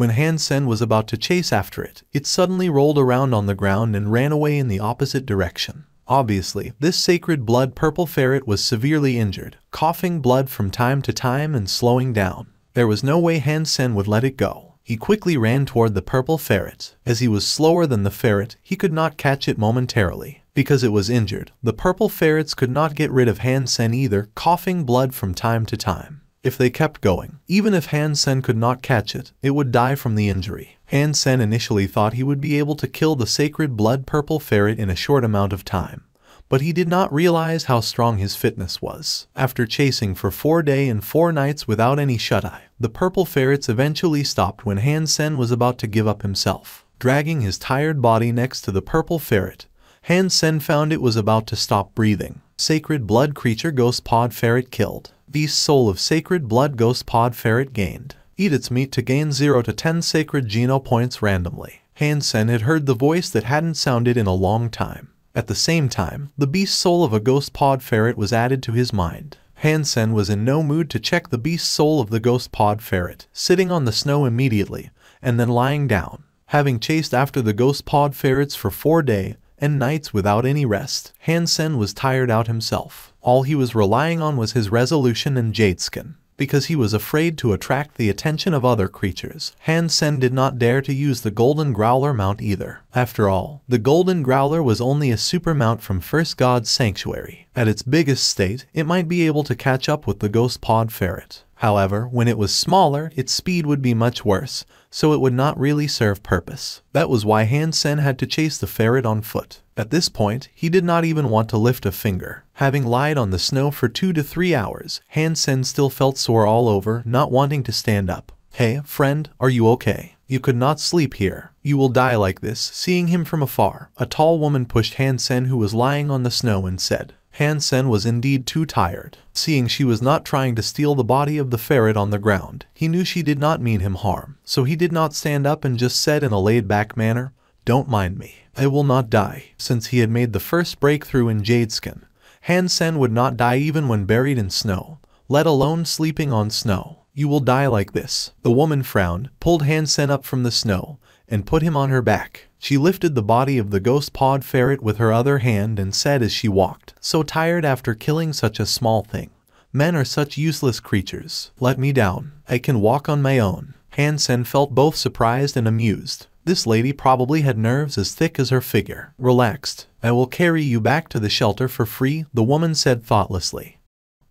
When Hansen was about to chase after it, it suddenly rolled around on the ground and ran away in the opposite direction. Obviously, this sacred blood purple ferret was severely injured, coughing blood from time to time and slowing down. There was no way Hansen would let it go. He quickly ran toward the purple ferret. As he was slower than the ferret, he could not catch it momentarily. Because it was injured, the purple ferrets could not get rid of Hansen either, coughing blood from time to time. If they kept going, even if Hansen could not catch it, it would die from the injury. Hansen initially thought he would be able to kill the sacred blood purple ferret in a short amount of time. But he did not realize how strong his fitness was. After chasing for 4 days and 4 nights without any shut-eye, the purple ferrets eventually stopped when Hansen was about to give up himself. Dragging his tired body next to the purple ferret, Hansen found it was about to stop breathing. Sacred blood creature ghost pod ferret killed. Beast soul of sacred blood ghost pod ferret gained. Eat its meat to gain 0 to 10 sacred geno points randomly. Hansen had heard the voice that hadn't sounded in a long time. At the same time, the beast soul of a ghost pod ferret was added to his mind. Hansen was in no mood to check the beast soul of the ghost pod ferret, sitting on the snow immediately, and then lying down. Having chased after the ghost pod ferrets for 4 days and nights without any rest, Hansen was tired out himself. All he was relying on was his resolution and jade skin. Because he was afraid to attract the attention of other creatures, Hansen did not dare to use the golden growler mount either. After all, the golden growler was only a super mount from First God's Sanctuary. At its biggest state, it might be able to catch up with the ghost pod ferret. However, when it was smaller, its speed would be much worse, so it would not really serve purpose. That was why Hansen had to chase the ferret on foot. At this point, he did not even want to lift a finger. Having lied on the snow for 2 to 3 hours, Hansen still felt sore all over, not wanting to stand up. "Hey, friend, are you okay? You could not sleep here. You will die like this." Seeing him from afar, a tall woman pushed Hansen, who was lying on the snow, and said. Hansen was indeed too tired. Seeing she was not trying to steal the body of the ferret on the ground, he knew she did not mean him harm, so he did not stand up and just said in a laid-back manner, "Don't mind me. I will not die." Since he had made the first breakthrough in jade skin, Hansen would not die even when buried in snow, let alone sleeping on snow. "You will die like this." The woman frowned, pulled Hansen up from the snow, and put him on her back. She lifted the body of the ghost pod ferret with her other hand and said as she walked, "So tired after killing such a small thing. Men are such useless creatures. Let me down. I can walk on my own." Hansen felt both surprised and amused. This lady probably had nerves as thick as her figure. "Relaxed. I will carry you back to the shelter for free," the woman said thoughtlessly.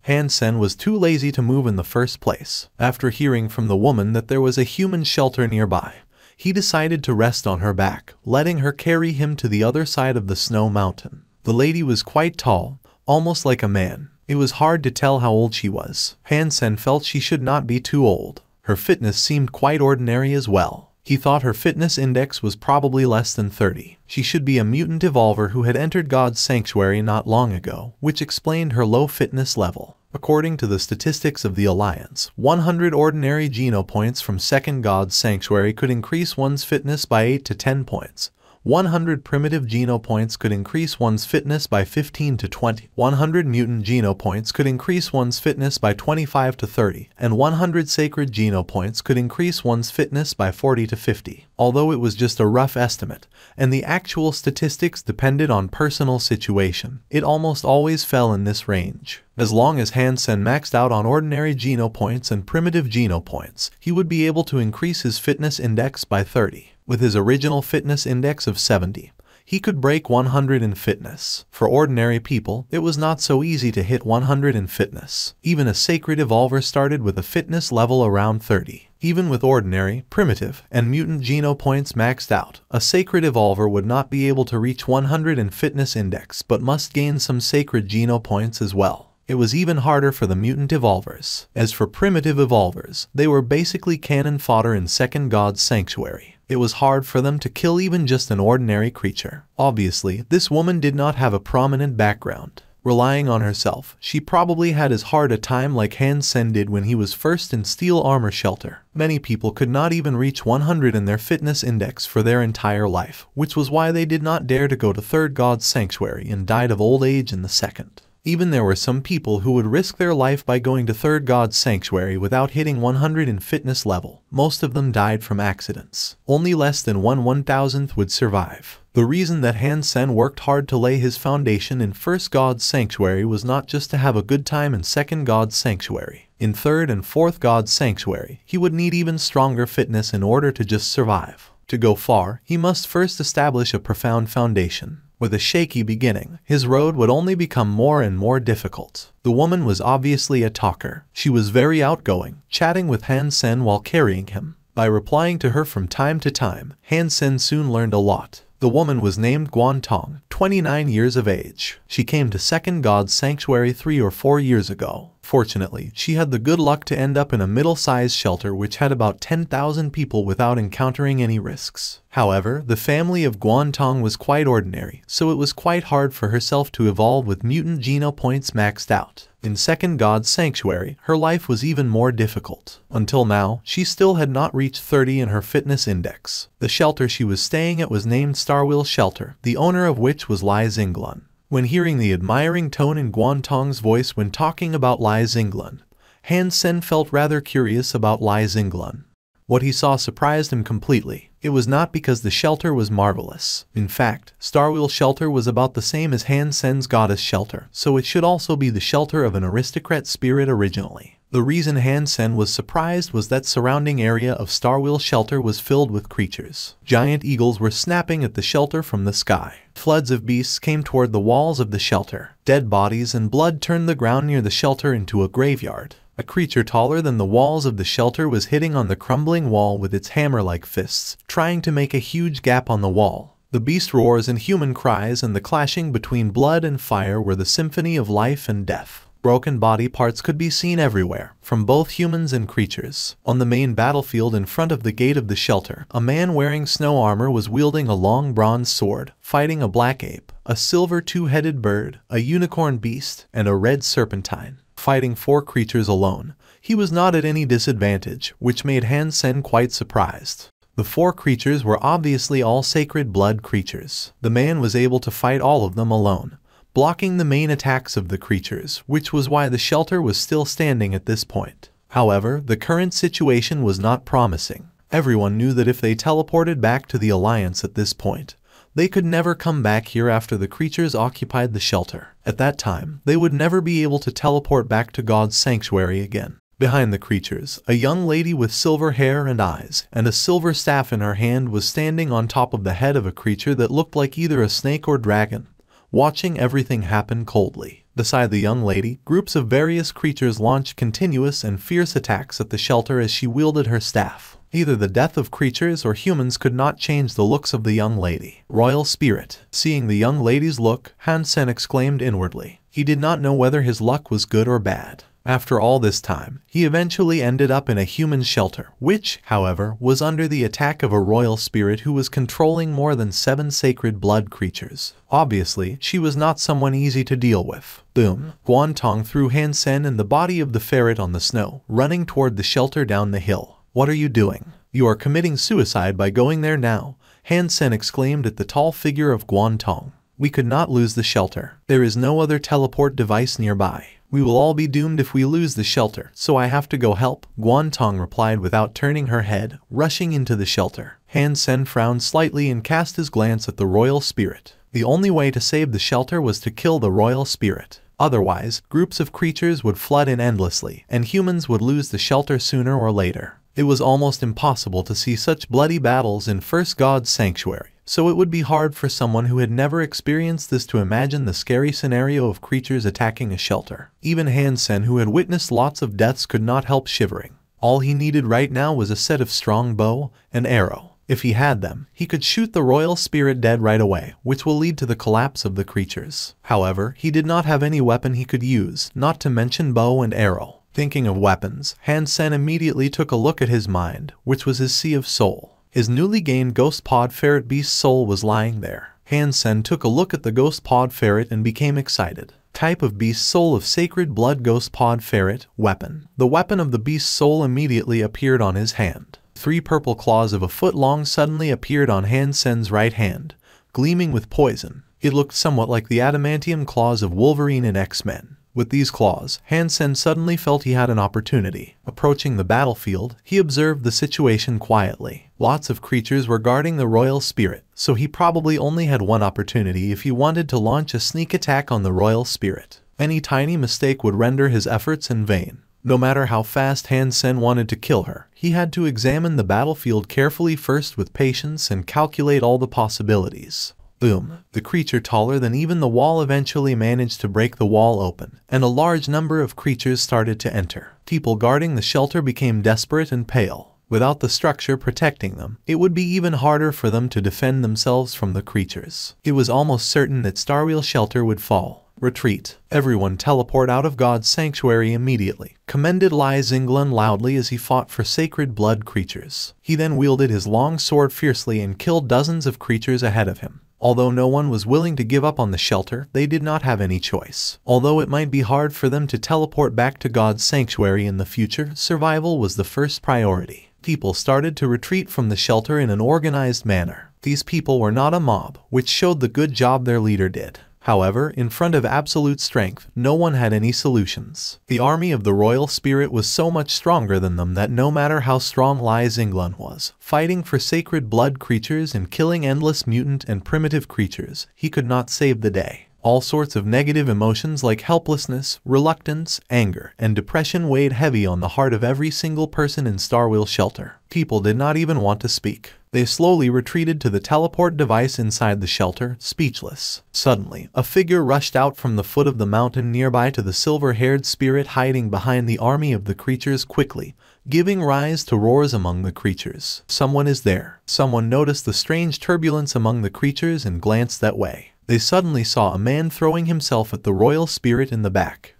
Hansen was too lazy to move in the first place. After hearing from the woman that there was a human shelter nearby, he decided to rest on her back, letting her carry him to the other side of the snow mountain. The lady was quite tall, almost like a man. It was hard to tell how old she was. Hansen felt she should not be too old. Her fitness seemed quite ordinary as well. He thought her fitness index was probably less than 30. She should be a mutant evolver who had entered God's Sanctuary not long ago, which explained her low fitness level. According to the statistics of the Alliance, 100 ordinary geno points from Second God's Sanctuary could increase one's fitness by 8 to 10 points. 100 primitive geno points could increase one's fitness by 15 to 20. 100 mutant geno points could increase one's fitness by 25 to 30. And 100 sacred geno points could increase one's fitness by 40 to 50. Although it was just a rough estimate, and the actual statistics depended on personal situation, it almost always fell in this range. As long as Hansen maxed out on ordinary geno points and primitive geno points, he would be able to increase his fitness index by 30. With his original fitness index of 70, he could break 100 in fitness. For ordinary people, it was not so easy to hit 100 in fitness. Even a sacred evolver started with a fitness level around 30. Even with ordinary, primitive, and mutant geno points maxed out, a sacred evolver would not be able to reach 100 in fitness index but must gain some sacred geno points as well. It was even harder for the mutant evolvers. As for primitive evolvers, they were basically cannon fodder in Second God's Sanctuary. It was hard for them to kill even just an ordinary creature. Obviously, this woman did not have a prominent background. Relying on herself, she probably had as hard a time like Hansen did when he was first in Steel Armor Shelter. Many people could not even reach 100 in their fitness index for their entire life, which was why they did not dare to go to Third God's Sanctuary and died of old age in the second. Even there were some people who would risk their life by going to Third God's Sanctuary without hitting 100 in fitness level. Most of them died from accidents. Only less than 1/1000th would survive. The reason that Han Sen worked hard to lay his foundation in First God's Sanctuary was not just to have a good time in Second God's Sanctuary. In Third and Fourth God's Sanctuary, he would need even stronger fitness in order to just survive. To go far, he must first establish a profound foundation. With a shaky beginning, his road would only become more and more difficult. The woman was obviously a talker. She was very outgoing, chatting with Han Sen while carrying him. By replying to her from time to time, Han Sen soon learned a lot. The woman was named Guan Tong, 29 years of age. She came to Second God's Sanctuary 3 or 4 years ago. Fortunately, she had the good luck to end up in a middle-sized shelter which had about 10,000 people without encountering any risks. However, the family of Guan Tong was quite ordinary, so it was quite hard for herself to evolve with mutant geno points maxed out. In Second God's Sanctuary, her life was even more difficult. Until now, she still had not reached 30 in her fitness index. The shelter she was staying at was named Starwheel Shelter, the owner of which was Lai Xinglan. When hearing the admiring tone in Guan Tong's voice when talking about Lai Xinglan, Han Sen felt rather curious about Lai Xinglan. What he saw surprised him completely. It was not because the shelter was marvelous. In fact, Starwheel Shelter was about the same as Han Sen's goddess shelter, so it should also be the shelter of an aristocrat spirit originally. The reason Han Sen was surprised was that surrounding area of Starwheel Shelter was filled with creatures. Giant eagles were snapping at the shelter from the sky. Floods of beasts came toward the walls of the shelter. Dead bodies and blood turned the ground near the shelter into a graveyard. A creature taller than the walls of the shelter was hitting on the crumbling wall with its hammer-like fists, trying to make a huge gap on the wall. The beast roars and human cries and the clashing between blood and fire were the symphony of life and death. Broken body parts could be seen everywhere, from both humans and creatures. On the main battlefield in front of the gate of the shelter, a man wearing snow armor was wielding a long bronze sword, fighting a black ape, a silver two-headed bird, a unicorn beast, and a red serpentine. Fighting 4 creatures alone, he was not at any disadvantage, which made Han Sen quite surprised. The 4 creatures were obviously all sacred blood creatures. The man was able to fight all of them alone, blocking the main attacks of the creatures, which was why the shelter was still standing at this point. However, the current situation was not promising. Everyone knew that if they teleported back to the Alliance at this point, they could never come back here after the creatures occupied the shelter. At that time, they would never be able to teleport back to God's Sanctuary again. Behind the creatures, a young lady with silver hair and eyes, and a silver staff in her hand was standing on top of the head of a creature that looked like either a snake or dragon, watching everything happen coldly. Beside the young lady, groups of various creatures launched continuous and fierce attacks at the shelter as she wielded her staff. Either the death of creatures or humans could not change the looks of the young lady. Royal Spirit. Seeing the young lady's look, Han Sen exclaimed inwardly. He did not know whether his luck was good or bad. After all this time, he eventually ended up in a human shelter, which, however, was under the attack of a royal spirit who was controlling more than 7 sacred blood creatures. Obviously, she was not someone easy to deal with. Boom! Guan Tong threw Han Sen and the body of the ferret on the snow, running toward the shelter down the hill. What are you doing? You are committing suicide by going there now, Han Sen exclaimed at the tall figure of Guan Tong. We could not lose the shelter. There is no other teleport device nearby. We will all be doomed if we lose the shelter, so I have to go help, Guan Tong replied without turning her head, rushing into the shelter. Han Sen frowned slightly and cast his glance at the royal spirit. The only way to save the shelter was to kill the royal spirit. Otherwise, groups of creatures would flood in endlessly, and humans would lose the shelter sooner or later. It was almost impossible to see such bloody battles in First God's Sanctuary, so it would be hard for someone who had never experienced this to imagine the scary scenario of creatures attacking a shelter. Even Han Sen, who had witnessed lots of deaths, could not help shivering. All he needed right now was a set of strong bow and arrow. If he had them, he could shoot the royal spirit dead right away, which will lead to the collapse of the creatures. However, he did not have any weapon he could use, not to mention bow and arrow. Thinking of weapons, Han Sen immediately took a look at his mind, which was his Sea of Soul. His newly gained Ghost Pod Ferret Beast Soul was lying there. Han Sen took a look at the Ghost Pod Ferret and became excited. Type of Beast Soul of Sacred Blood Ghost Pod Ferret, weapon. The weapon of the Beast Soul immediately appeared on his hand. 3 purple claws of a foot long suddenly appeared on Han Sen's right hand, gleaming with poison. It looked somewhat like the adamantium claws of Wolverine in X-Men. With these claws, Hansen suddenly felt he had an opportunity. Approaching the battlefield, he observed the situation quietly. Lots of creatures were guarding the royal spirit, so he probably only had one opportunity if he wanted to launch a sneak attack on the royal spirit. Any tiny mistake would render his efforts in vain. No matter how fast Hansen wanted to kill her, he had to examine the battlefield carefully first with patience and calculate all the possibilities. Boom! The creature taller than even the wall eventually managed to break the wall open, and a large number of creatures started to enter. People guarding the shelter became desperate and pale. Without the structure protecting them, it would be even harder for them to defend themselves from the creatures. It was almost certain that Starwheel Shelter would fall. Retreat. Everyone teleport out of God's sanctuary immediately, commended Lai Zinglan loudly as he fought for sacred blood creatures. He then wielded his long sword fiercely and killed dozens of creatures ahead of him. Although no one was willing to give up on the shelter, they did not have any choice. Although it might be hard for them to teleport back to God's sanctuary in the future, survival was the first priority. People started to retreat from the shelter in an organized manner. These people were not a mob, which showed the good job their leader did. However, in front of absolute strength, no one had any solutions. The army of the royal spirit was so much stronger than them that no matter how strong Lai Zinglan was, fighting for sacred blood creatures and killing endless mutant and primitive creatures, he could not save the day. All sorts of negative emotions like helplessness, reluctance, anger, and depression weighed heavy on the heart of every single person in Starwheel Shelter. People did not even want to speak. They slowly retreated to the teleport device inside the shelter, speechless. Suddenly, a figure rushed out from the foot of the mountain nearby to the silver-haired spirit hiding behind the army of the creatures quickly, giving rise to roars among the creatures. Someone is there. Someone noticed the strange turbulence among the creatures and glanced that way. They suddenly saw a man throwing himself at the royal spirit in the back.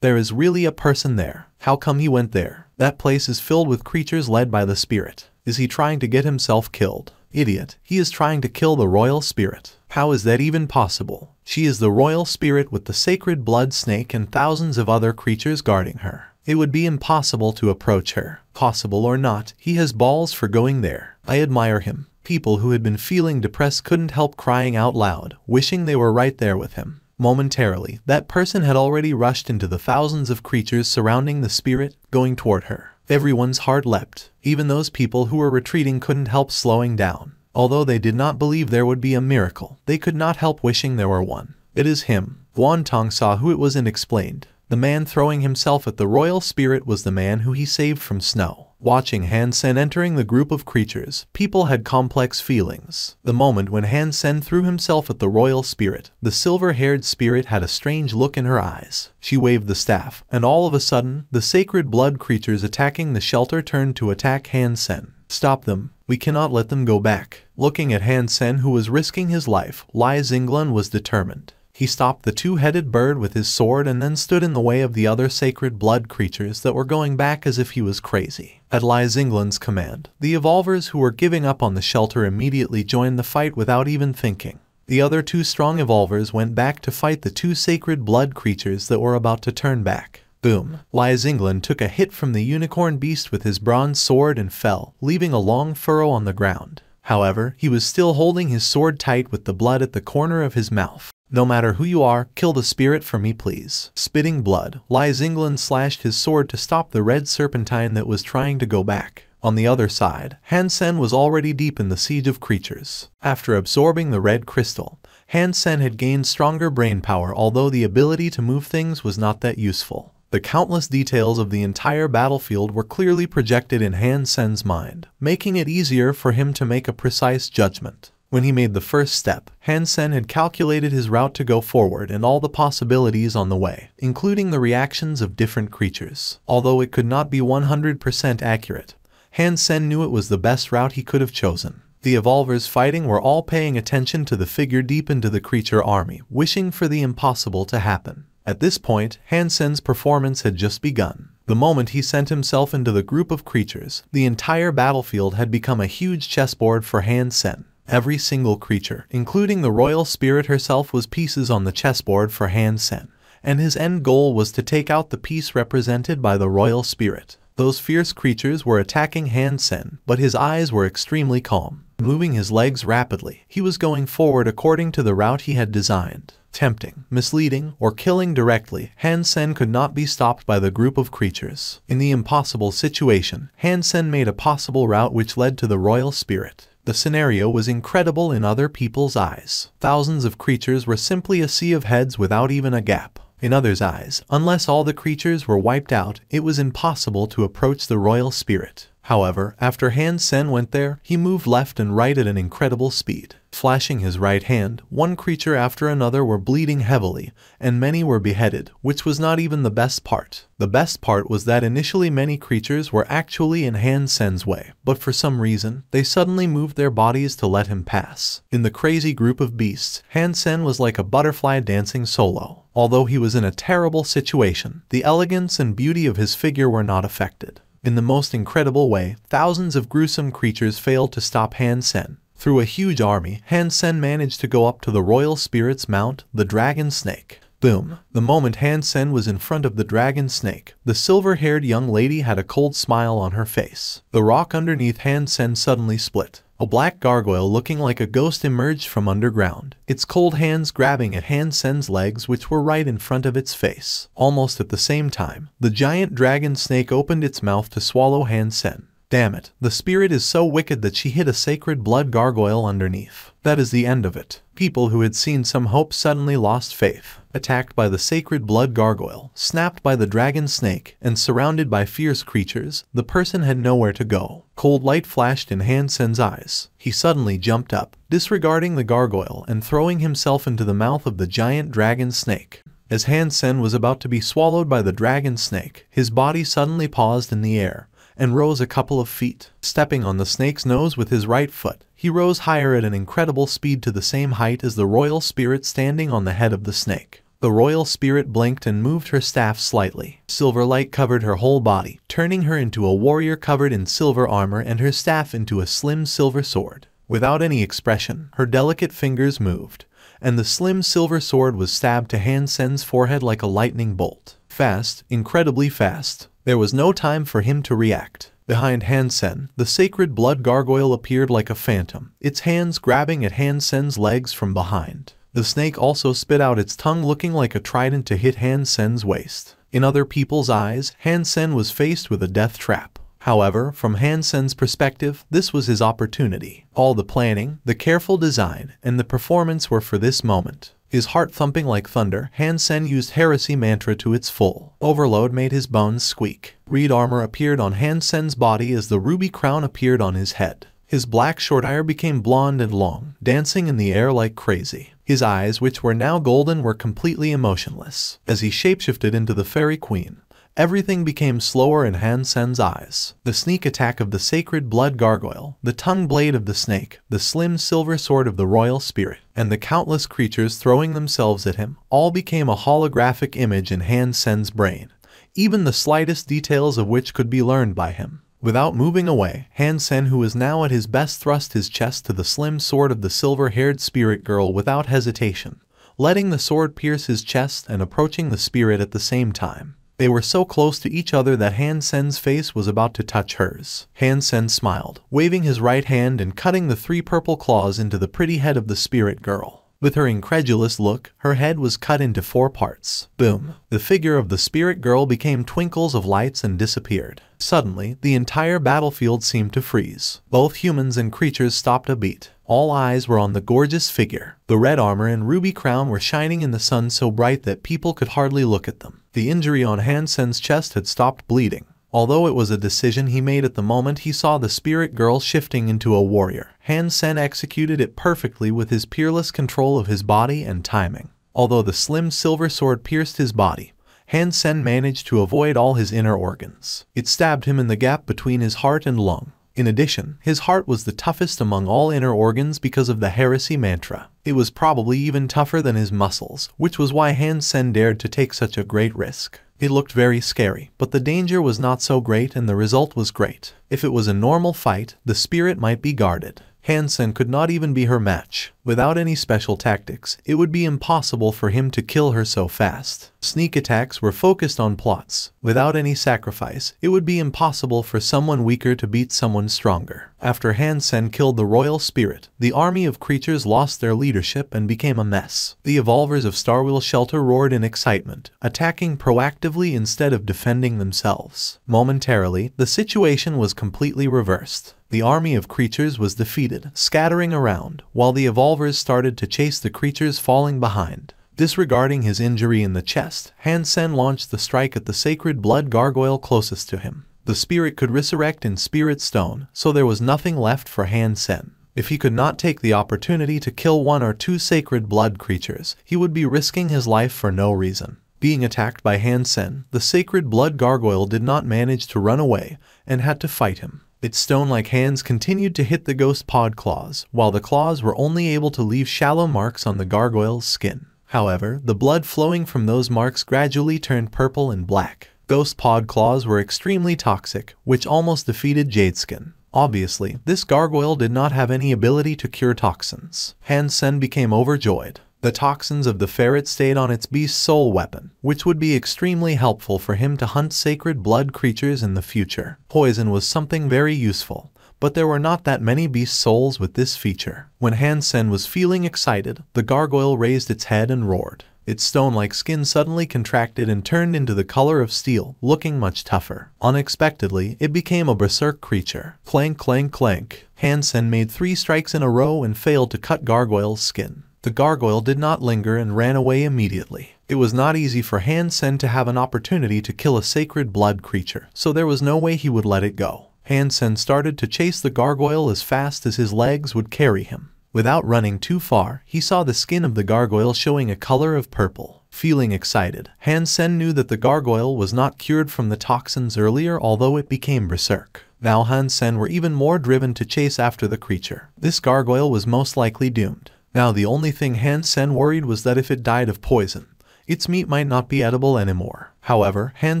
There is really a person there. How come he went there? That place is filled with creatures led by the spirit. Is he trying to get himself killed? Idiot, he is trying to kill the royal spirit. How is that even possible? She is the royal spirit with the sacred blood snake and thousands of other creatures guarding her. It would be impossible to approach her. Possible or not, he has balls for going there. I admire him. People who had been feeling depressed couldn't help crying out loud, wishing they were right there with him. Momentarily, that person had already rushed into the thousands of creatures surrounding the spirit, going toward her. Everyone's heart leapt. Even those people who were retreating couldn't help slowing down. Although they did not believe there would be a miracle, they could not help wishing there were one. It is him. Guantong saw who it was and explained. The man throwing himself at the royal spirit was the man who he saved from snow. Watching Hansen entering the group of creatures, people had complex feelings. The moment when Hansen threw himself at the royal spirit, the silver-haired spirit had a strange look in her eyes. She waved the staff, and all of a sudden, the sacred blood creatures attacking the shelter turned to attack Hansen. Stop them. We cannot let them go back. Looking at Hansen, who was risking his life, Lai Zinglan was determined. He stopped the two-headed bird with his sword and then stood in the way of the other sacred blood creatures that were going back as if he was crazy. At Lai Zinglan's command, the evolvers who were giving up on the shelter immediately joined the fight without even thinking. The other two strong evolvers went back to fight the two sacred blood creatures that were about to turn back. Boom! Lai Zinglan took a hit from the unicorn beast with his bronze sword and fell, leaving a long furrow on the ground. However, he was still holding his sword tight with the blood at the corner of his mouth. No matter who you are, kill the spirit for me please. Spitting blood, Lai Zinglan slashed his sword to stop the red serpentine that was trying to go back. On the other side, Hansen was already deep in the siege of creatures. After absorbing the red crystal, Hansen had gained stronger brain power, although the ability to move things was not that useful. The countless details of the entire battlefield were clearly projected in Hansen's mind, making it easier for him to make a precise judgment. When he made the first step, Hansen had calculated his route to go forward and all the possibilities on the way, including the reactions of different creatures. Although it could not be 100% accurate, Hansen knew it was the best route he could have chosen. The evolvers fighting were all paying attention to the figure deep into the creature army, wishing for the impossible to happen. At this point, Hansen's performance had just begun. The moment he sent himself into the group of creatures, the entire battlefield had become a huge chessboard for Hansen. Every single creature, including the royal spirit herself, was pieces on the chessboard for Hansen, and his end goal was to take out the piece represented by the royal spirit. Those fierce creatures were attacking Hansen, but his eyes were extremely calm. Moving his legs rapidly, he was going forward according to the route he had designed. Tempting, misleading, or killing directly, Han Sen could not be stopped by the group of creatures. In the impossible situation, Han Sen made a possible route which led to the royal spirit. The scenario was incredible in other people's eyes. Thousands of creatures were simply a sea of heads without even a gap. In others' eyes, unless all the creatures were wiped out, it was impossible to approach the royal spirit. However, after Han Sen went there, he moved left and right at an incredible speed. Flashing his right hand, one creature after another were bleeding heavily, and many were beheaded, which was not even the best part. The best part was that initially many creatures were actually in Han Sen's way, but for some reason, they suddenly moved their bodies to let him pass. In the crazy group of beasts, Han Sen was like a butterfly dancing solo. Although he was in a terrible situation, the elegance and beauty of his figure were not affected. In the most incredible way, thousands of gruesome creatures failed to stop Han Sen. Through a huge army, Han Sen managed to go up to the royal spirit's mount, the dragon snake. Boom! The moment Han Sen was in front of the dragon snake, the silver-haired young lady had a cold smile on her face. The rock underneath Han Sen suddenly split. A black gargoyle looking like a ghost emerged from underground, its cold hands grabbing at Han Sen's legs which were right in front of its face. Almost at the same time, the giant dragon snake opened its mouth to swallow Han Sen. Damn it, the spirit is so wicked that she hit a sacred blood gargoyle underneath. That is the end of it. People who had seen some hope suddenly lost faith. Attacked by the sacred blood gargoyle, snapped by the dragon snake, and surrounded by fierce creatures, the person had nowhere to go. Cold light flashed in Han Sen's eyes. He suddenly jumped up, disregarding the gargoyle and throwing himself into the mouth of the giant dragon snake. As Han Sen was about to be swallowed by the dragon snake, his body suddenly paused in the air and rose a couple of feet. Stepping on the snake's nose with his right foot, he rose higher at an incredible speed to the same height as the royal spirit standing on the head of the snake. The royal spirit blinked and moved her staff slightly. Silver light covered her whole body, turning her into a warrior covered in silver armor and her staff into a slim silver sword. Without any expression, her delicate fingers moved, and the slim silver sword was stabbed to Han Sen's forehead like a lightning bolt. Fast, incredibly fast. There was no time for him to react. Behind Han Sen, the sacred blood gargoyle appeared like a phantom, its hands grabbing at Han Sen's legs from behind. The snake also spit out its tongue looking like a trident to hit Han Sen's waist. In other people's eyes, Han Sen was faced with a death trap. However, from Han Sen's perspective, this was his opportunity. All the planning, the careful design, and the performance were for this moment. His heart thumping like thunder, Han Sen used heresy mantra to its full. Overload made his bones squeak. Reed armor appeared on Han Sen's body as the ruby crown appeared on his head. His black short hair became blonde and long, dancing in the air like crazy. His eyes, which were now golden, were completely emotionless. As he shapeshifted into the fairy queen, everything became slower in Han Sen's eyes. The sneak attack of the sacred blood gargoyle, the tongue blade of the snake, the slim silver sword of the royal spirit, and the countless creatures throwing themselves at him, all became a holographic image in Han Sen's brain, even the slightest details of which could be learned by him. Without moving away, Han Sen, who was now at his best, thrust his chest to the slim sword of the silver-haired spirit girl without hesitation, letting the sword pierce his chest and approaching the spirit at the same time. They were so close to each other that Han Sen's face was about to touch hers. Han Sen smiled, waving his right hand and cutting the 3 purple claws into the pretty head of the spirit girl. With her incredulous look, her head was cut into 4 parts. Boom! The figure of the spirit girl became twinkles of lights and disappeared. Suddenly, the entire battlefield seemed to freeze. Both humans and creatures stopped a beat. All eyes were on the gorgeous figure. The red armor and ruby crown were shining in the sun so bright that people could hardly look at them. The injury on Han Sen's chest had stopped bleeding. Although it was a decision he made at the moment he saw the spirit girl shifting into a warrior, Han Sen executed it perfectly with his peerless control of his body and timing. Although the slim silver sword pierced his body, Han Sen managed to avoid all his inner organs. It stabbed him in the gap between his heart and lung. In addition, his heart was the toughest among all inner organs because of the heresy mantra. It was probably even tougher than his muscles, which was why Han Sen dared to take such a great risk. It looked very scary, but the danger was not so great and the result was great. If it was a normal fight, the spirit might be guarded. Han Sen could not even be her match. Without any special tactics, it would be impossible for him to kill her so fast. Sneak attacks were focused on plots. Without any sacrifice, it would be impossible for someone weaker to beat someone stronger. After Han Sen killed the royal spirit, the army of creatures lost their leadership and became a mess. The evolvers of Starwheel Shelter roared in excitement, attacking proactively instead of defending themselves. Momentarily, the situation was completely reversed. The army of creatures was defeated, scattering around, while the evolvers started to chase the creatures falling behind. Disregarding his injury in the chest, Han Sen launched the strike at the sacred blood gargoyle closest to him. The spirit could resurrect in Spirit Stone, so there was nothing left for Han Sen. If he could not take the opportunity to kill one or two sacred blood creatures, he would be risking his life for no reason. Being attacked by Han Sen, the sacred blood gargoyle did not manage to run away and had to fight him. Its stone-like hands continued to hit the ghost pod claws, while the claws were only able to leave shallow marks on the gargoyle's skin. However, the blood flowing from those marks gradually turned purple and black. Ghost pod claws were extremely toxic, which almost defeated Jadeskin. Obviously, this gargoyle did not have any ability to cure toxins. Han Sen became overjoyed. The toxins of the ferret stayed on its beast soul weapon, which would be extremely helpful for him to hunt sacred blood creatures in the future. Poison was something very useful, but there were not that many beast souls with this feature. When Han Sen was feeling excited, the gargoyle raised its head and roared. Its stone-like skin suddenly contracted and turned into the color of steel, looking much tougher. Unexpectedly, it became a berserk creature. Clank, clank, clank. Han Sen made 3 strikes in a row and failed to cut Gargoyle's skin. The gargoyle did not linger and ran away immediately. It was not easy for Han Sen to have an opportunity to kill a sacred blood creature, so there was no way he would let it go. Han Sen started to chase the gargoyle as fast as his legs would carry him. Without running too far, he saw the skin of the gargoyle showing a color of purple. Feeling excited, Han Sen knew that the gargoyle was not cured from the toxins earlier, although it became berserk. Now Han Sen were even more driven to chase after the creature. This gargoyle was most likely doomed. Now the only thing Han Sen worried was that if it died of poison, its meat might not be edible anymore. However, Han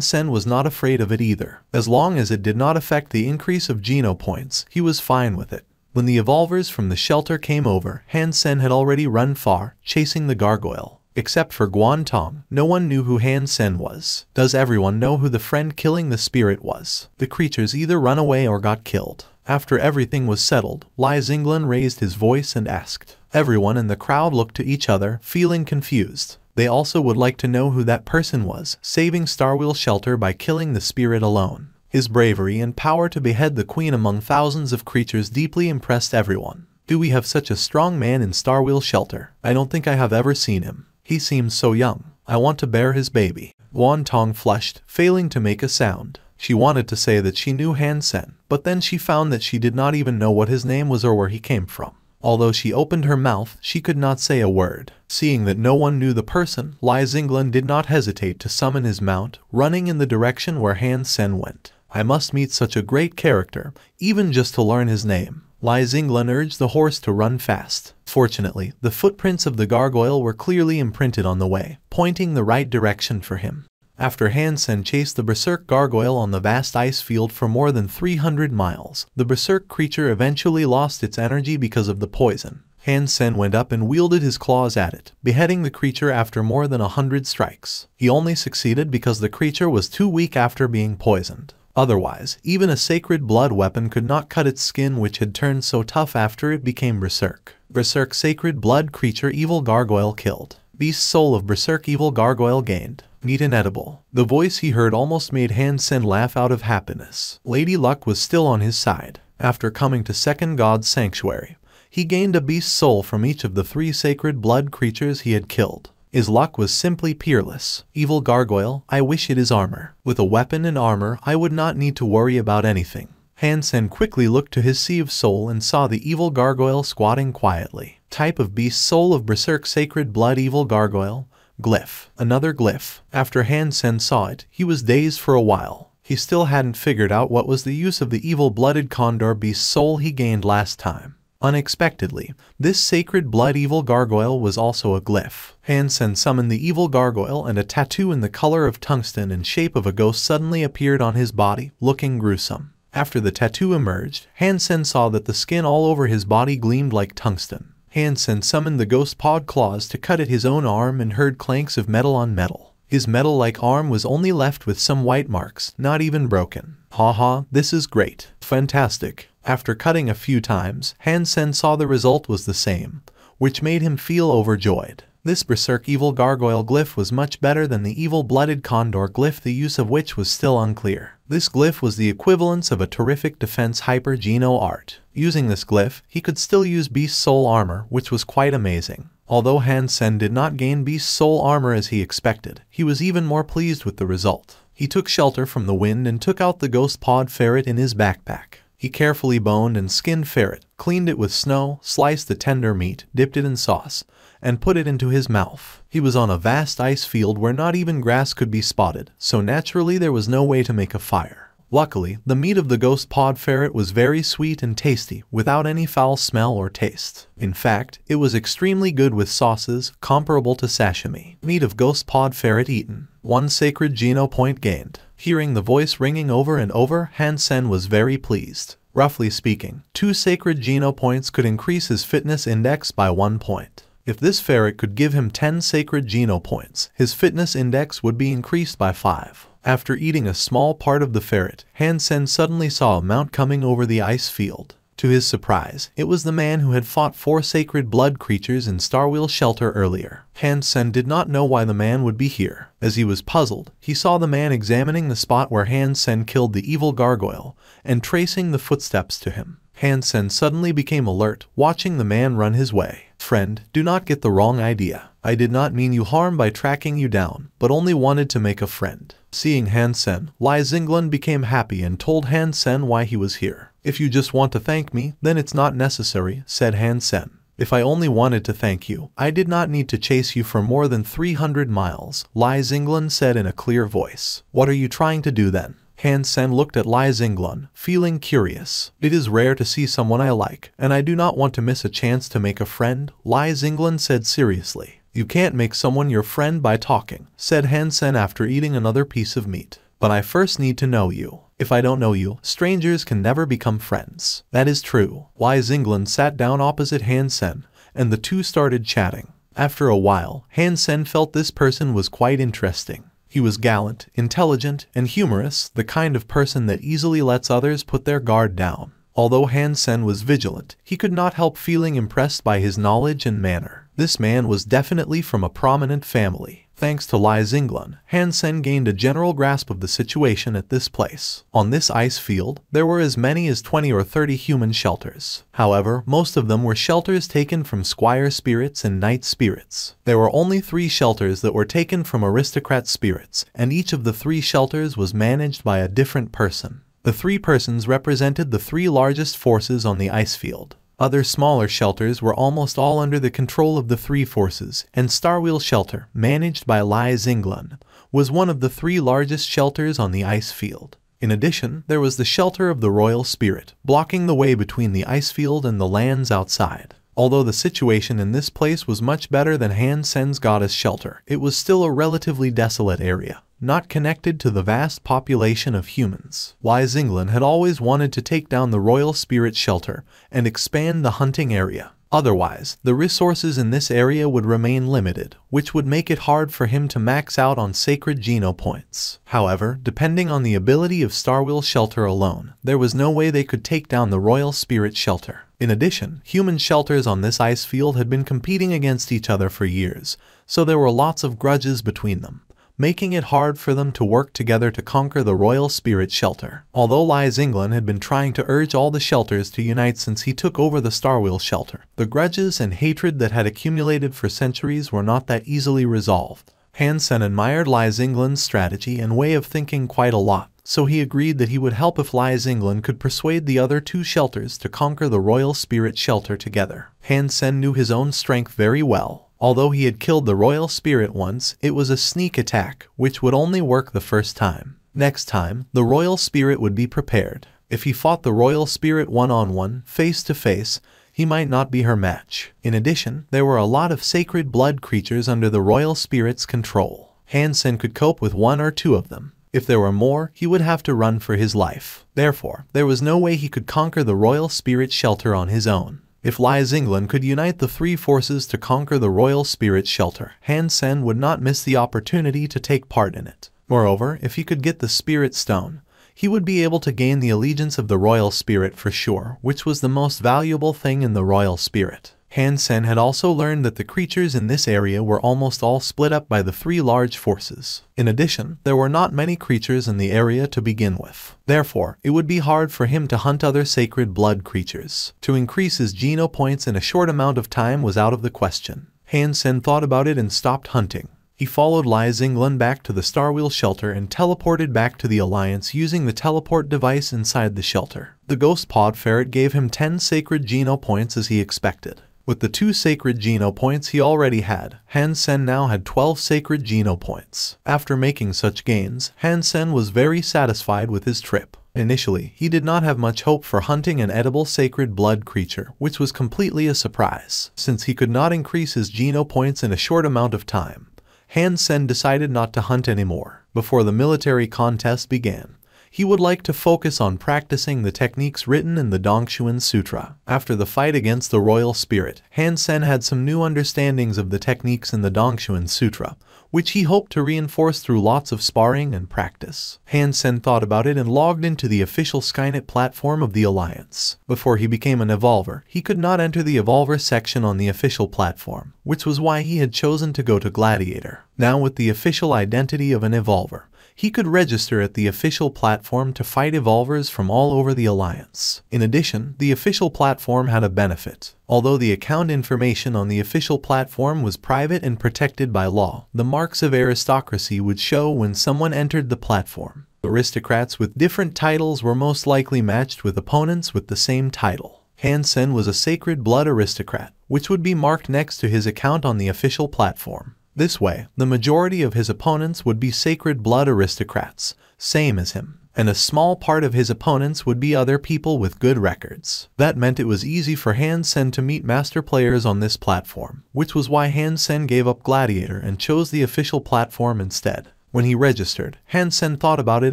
Sen was not afraid of it either. As long as it did not affect the increase of Geno points, he was fine with it. When the evolvers from the shelter came over, Han Sen had already run far, chasing the gargoyle. Except for Guan Tong, no one knew who Han Sen was. Does everyone know who the friend killing the spirit was? The creatures either run away or got killed. After everything was settled, Lai Zinglin raised his voice and asked. Everyone in the crowd looked to each other, feeling confused. They also would like to know who that person was, saving Starwheel Shelter by killing the spirit alone. His bravery and power to behead the queen among thousands of creatures deeply impressed everyone. Do we have such a strong man in Starwheel Shelter? I don't think I have ever seen him. He seems so young. I want to bear his baby. Guan Tong flushed, failing to make a sound. She wanted to say that she knew Han Sen, but then she found that she did not even know what his name was or where he came from. Although she opened her mouth, she could not say a word. Seeing that no one knew the person, Lai Zinglin did not hesitate to summon his mount, running in the direction where Han Sen went. I must meet such a great character, even just to learn his name. Lai Zinglin urged the horse to run fast. Fortunately, the footprints of the gargoyle were clearly imprinted on the way, pointing the right direction for him. After Han Sen chased the berserk gargoyle on the vast ice field for more than 300 miles, the berserk creature eventually lost its energy because of the poison. Han Sen went up and wielded his claws at it, beheading the creature after more than 100 strikes. He only succeeded because the creature was too weak after being poisoned. Otherwise, even a sacred blood weapon could not cut its skin, which had turned so tough after it became berserk. Berserk sacred blood creature evil gargoyle killed. Beast soul of berserk evil gargoyle gained. Meat inedible. The voice he heard almost made Han Sen laugh out of happiness. Lady Luck was still on his side. After coming to Second God's Sanctuary, he gained a beast soul from each of the 3 sacred blood creatures he had killed. His luck was simply peerless. Evil gargoyle, I wish it is armor. With a weapon and armor, I would not need to worry about anything. Han Sen quickly looked to his sea of soul and saw the evil gargoyle squatting quietly. Type of beast soul of berserk sacred blood evil gargoyle. Glyph. Another glyph. After Han Sen saw it, he was dazed for a while. He still hadn't figured out what was the use of the evil-blooded condor beast soul he gained last time. Unexpectedly, this sacred blood evil gargoyle was also a glyph. Han Sen summoned the evil gargoyle, and a tattoo in the color of tungsten and shape of a ghost suddenly appeared on his body, looking gruesome. After the tattoo emerged, Han Sen saw that the skin all over his body gleamed like tungsten. Hansen summoned the ghost pod claws to cut at his own arm and heard clanks of metal on metal. His metal-like arm was only left with some white marks, not even broken. Haha, this is great. Fantastic. After cutting a few times, Hansen saw the result was the same, which made him feel overjoyed. This berserk evil gargoyle glyph was much better than the evil blooded condor glyph, the use of which was still unclear. This glyph was the equivalence of a terrific defense hyper geno art. Using this glyph, he could still use beast soul armor, which was quite amazing. Although Hansen did not gain beast soul armor as he expected, he was even more pleased with the result. He took shelter from the wind and took out the ghost pod ferret in his backpack. He carefully boned and skinned ferret, cleaned it with snow, sliced the tender meat, dipped it in sauce, and put it into his mouth. He was on a vast ice field where not even grass could be spotted, so naturally there was no way to make a fire. Luckily, the meat of the ghost pod ferret was very sweet and tasty, without any foul smell or taste. In fact, it was extremely good with sauces, comparable to sashimi. Meat of ghost pod ferret eaten. 1 sacred geno point gained. Hearing the voice ringing over and over, Hansen was very pleased. Roughly speaking, 2 sacred geno points could increase his fitness index by 1 point. If this ferret could give him 10 sacred geno points, his fitness index would be increased by 5. After eating a small part of the ferret, Hansen suddenly saw a mount coming over the ice field. To his surprise, it was the man who had fought 4 sacred blood creatures in Starwheel Shelter earlier. Hansen did not know why the man would be here. As he was puzzled, he saw the man examining the spot where Hansen killed the evil gargoyle and tracing the footsteps to him. Hansen suddenly became alert, watching the man run his way. Friend, do not get the wrong idea. I did not mean you harm by tracking you down, but only wanted to make a friend. Seeing Hansen, Lai Zinglan became happy and told Hansen why he was here. If you just want to thank me, then it's not necessary, said Hansen. If I only wanted to thank you, I did not need to chase you for more than 300 miles, Lai Zinglan said in a clear voice. What are you trying to do then? Hansen looked at Lai Zinglan, feeling curious. It is rare to see someone I like, and I do not want to miss a chance to make a friend, Lai Zinglan said seriously. You can't make someone your friend by talking, said Hansen after eating another piece of meat. But I first need to know you. If I don't know you, strangers can never become friends. That is true. Lai Zinglan sat down opposite Hansen, and the two started chatting. After a while, Hansen felt this person was quite interesting. He was gallant, intelligent, and humorous, the kind of person that easily lets others put their guard down. Although Hansen was vigilant, he could not help feeling impressed by his knowledge and manner. This man was definitely from a prominent family. Thanks to Lai Zinglan, Hansen gained a general grasp of the situation at this place. On this ice field, there were as many as 20 or 30 human shelters. However, most of them were shelters taken from squire spirits and knight spirits. There were only 3 shelters that were taken from aristocrat spirits, and each of the 3 shelters was managed by a different person. The 3 persons represented the 3 largest forces on the ice field. Other smaller shelters were almost all under the control of the 3 forces, and Starwheel Shelter, managed by Lai Zinglan, was one of the 3 largest shelters on the ice field. In addition, there was the shelter of the Royal Spirit, blocking the way between the ice field and the lands outside. Although the situation in this place was much better than Hansen's goddess shelter, it was still a relatively desolate area, not connected to the vast population of humans. Lai Zinglan had always wanted to take down the Royal Spirit Shelter and expand the hunting area. Otherwise, the resources in this area would remain limited, which would make it hard for him to max out on sacred geno points. However, depending on the ability of Starwheel Shelter alone, there was no way they could take down the Royal Spirit Shelter. In addition, human shelters on this ice field had been competing against each other for years, so there were lots of grudges between them, making it hard for them to work together to conquer the Royal Spirit Shelter. Although Lai Zinglan had been trying to urge all the shelters to unite since he took over the Starwheel Shelter, the grudges and hatred that had accumulated for centuries were not that easily resolved. Hansen admired Lai Zinglan's strategy and way of thinking quite a lot, so he agreed that he would help if Lai Zinglan could persuade the other 2 shelters to conquer the Royal Spirit Shelter together. Hansen knew his own strength very well. Although he had killed the Royal Spirit once, it was a sneak attack, which would only work the first time. Next time, the Royal Spirit would be prepared. If he fought the Royal Spirit one-on-one, face-to-face, he might not be her match. In addition, there were a lot of sacred blood creatures under the Royal Spirit's control. Hansen could cope with 1 or 2 of them. If there were more, he would have to run for his life. Therefore, there was no way he could conquer the Royal Spirit Shelter on his own. If Lai Xinglan could unite the three forces to conquer the royal spirit shelter, Han Sen would not miss the opportunity to take part in it. Moreover, if he could get the spirit stone, he would be able to gain the allegiance of the royal spirit for sure, which was the most valuable thing in the royal spirit. Han Sen had also learned that the creatures in this area were almost all split up by the three large forces. In addition, there were not many creatures in the area to begin with. Therefore, it would be hard for him to hunt other sacred blood creatures. To increase his geno points in a short amount of time was out of the question. Han Sen thought about it and stopped hunting. He followed Lai Xinglan back to the Starwheel shelter and teleported back to the Alliance using the teleport device inside the shelter. The Ghost Pod Ferret gave him 10 sacred geno points as he expected. With the 2 sacred geno points he already had, Han Sen now had 12 sacred geno points. After making such gains, Han Sen was very satisfied with his trip. Initially, he did not have much hope for hunting an edible sacred blood creature, which was completely a surprise. Since he could not increase his geno points in a short amount of time, Han Sen decided not to hunt anymore. Before the military contest began, he would like to focus on practicing the techniques written in the Dongshuan Sutra. After the fight against the royal spirit, Han Sen had some new understandings of the techniques in the Dongshuan Sutra, which he hoped to reinforce through lots of sparring and practice. Han Sen thought about it and logged into the official Skynet platform of the Alliance. Before he became an evolver, he could not enter the evolver section on the official platform, which was why he had chosen to go to Gladiator. Now with the official identity of an evolver, he could register at the official platform to fight evolvers from all over the Alliance. In addition, the official platform had a benefit. Although the account information on the official platform was private and protected by law, the marks of aristocracy would show when someone entered the platform. Aristocrats with different titles were most likely matched with opponents with the same title. Han Sen was a sacred blood aristocrat, which would be marked next to his account on the official platform. This way, the majority of his opponents would be sacred blood aristocrats, same as him, and a small part of his opponents would be other people with good records. That meant it was easy for Han Sen to meet master players on this platform, which was why Han Sen gave up Gladiator and chose the official platform instead. When he registered, Han Sen thought about it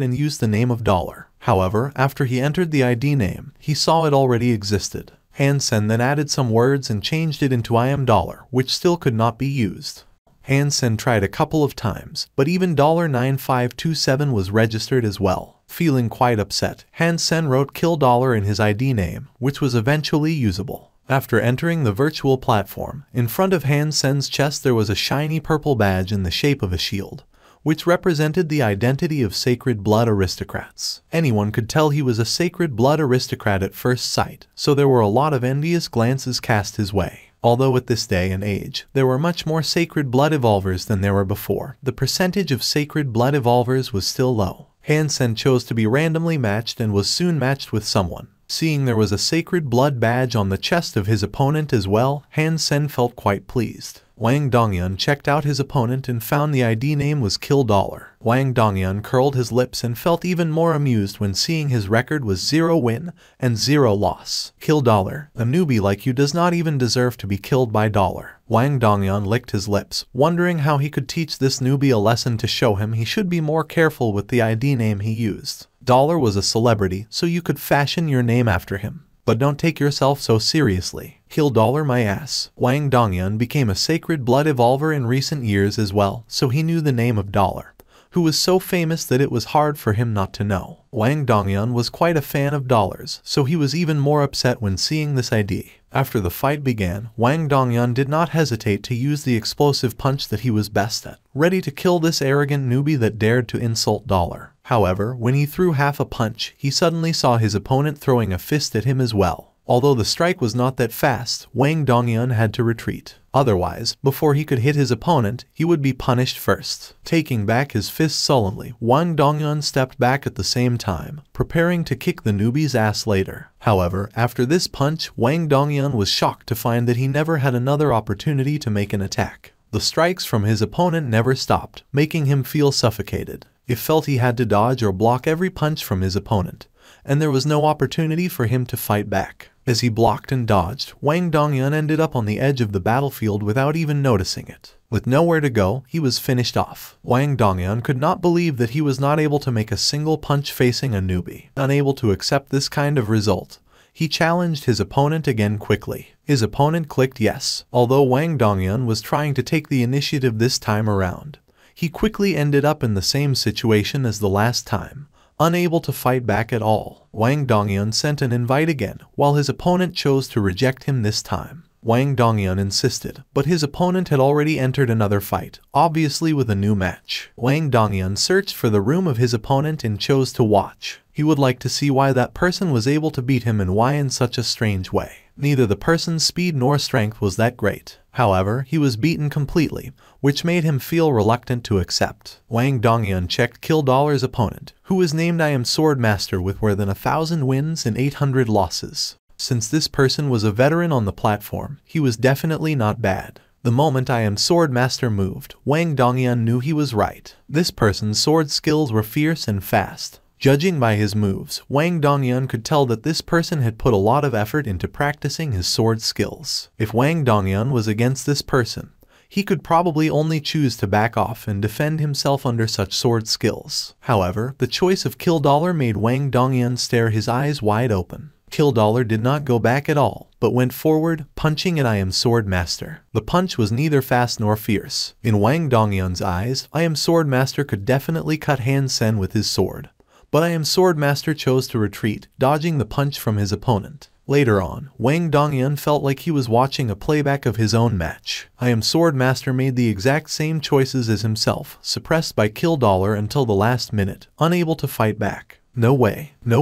and used the name of Dollar. However, after he entered the ID name, he saw it already existed. Han Sen then added some words and changed it into I am Dollar, which still could not be used. Han Sen tried a couple of times, but even $9527 was registered as well. Feeling quite upset, Han Sen wrote Kill Dollar in his ID name, which was eventually usable. After entering the virtual platform, in front of Han Sen's chest there was a shiny purple badge in the shape of a shield, which represented the identity of sacred blood aristocrats. Anyone could tell he was a sacred blood aristocrat at first sight, so there were a lot of envious glances cast his way. Although at this day and age, there were much more sacred blood evolvers than there were before, the percentage of sacred blood evolvers was still low. Han Sen chose to be randomly matched and was soon matched with someone. Seeing there was a sacred blood badge on the chest of his opponent as well, Han Sen felt quite pleased. Wang Dongyun checked out his opponent and found the ID name was Kill Dollar. Wang Dongyun curled his lips and felt even more amused when seeing his record was 0 win and 0 loss. Kill Dollar, a newbie like you does not even deserve to be killed by Dollar. Wang Dongyun licked his lips, wondering how he could teach this newbie a lesson to show him he should be more careful with the ID name he used. Dollar was a celebrity, so you could fashion your name after him. But don't take yourself so seriously. Kill Dollar my ass. Wang Dongyun became a sacred blood evolver in recent years as well, so he knew the name of Dollar, who was so famous that it was hard for him not to know. Wang Dongyun was quite a fan of Dollar's, so he was even more upset when seeing this ID. After the fight began, Wang Dongyun did not hesitate to use the explosive punch that he was best at, ready to kill this arrogant newbie that dared to insult Dollar. However, when he threw half a punch, he suddenly saw his opponent throwing a fist at him as well. Although the strike was not that fast, Wang Dongyun had to retreat. Otherwise, before he could hit his opponent, he would be punished first. Taking back his fist sullenly, Wang Dongyun stepped back at the same time, preparing to kick the newbie's ass later. However, after this punch, Wang Dongyun was shocked to find that he never had another opportunity to make an attack. The strikes from his opponent never stopped, making him feel suffocated. He felt he had to dodge or block every punch from his opponent, and there was no opportunity for him to fight back. As he blocked and dodged, Wang Dongyun ended up on the edge of the battlefield without even noticing it. With nowhere to go, he was finished off. Wang Dongyun could not believe that he was not able to make a single punch facing a newbie. Unable to accept this kind of result, He challenged his opponent again quickly. His opponent clicked yes. Although Wang Dongyun was trying to take the initiative this time around, he quickly ended up in the same situation as the last time, unable to fight back at all. Wang Dongyun sent an invite again, while his opponent chose to reject him this time. Wang Dongyun insisted, but his opponent had already entered another fight, obviously with a new match. Wang Dongyun searched for the room of his opponent and chose to watch. He would like to see why that person was able to beat him and why in such a strange way. Neither the person's speed nor strength was that great. However, he was beaten completely, which made him feel reluctant to accept. Wang Dongyun checked Killdollar's opponent, who was named I Am Sword Master with more than 1,000 wins and 800 losses. Since this person was a veteran on the platform, he was definitely not bad. The moment I Am Sword Master moved, Wang Dongyun knew he was right. This person's sword skills were fierce and fast. Judging by his moves, Wang Dongyun could tell that this person had put a lot of effort into practicing his sword skills. If Wang Dongyun was against this person, he could probably only choose to back off and defend himself under such sword skills. However, the choice of Killdollar made Wang Dongyun stare his eyes wide open. Killdollar did not go back at all, but went forward, punching at I Am Sword Master. The punch was neither fast nor fierce. In Wang Dongyun's eyes, I Am Sword Master could definitely cut Han Sen with his sword. But I Am Sword Master chose to retreat, dodging the punch from his opponent. Later on, Wang Dongyun felt like he was watching a playback of his own match. I Am Sword Master made the exact same choices as himself, suppressed by Killdollar until the last minute, unable to fight back. No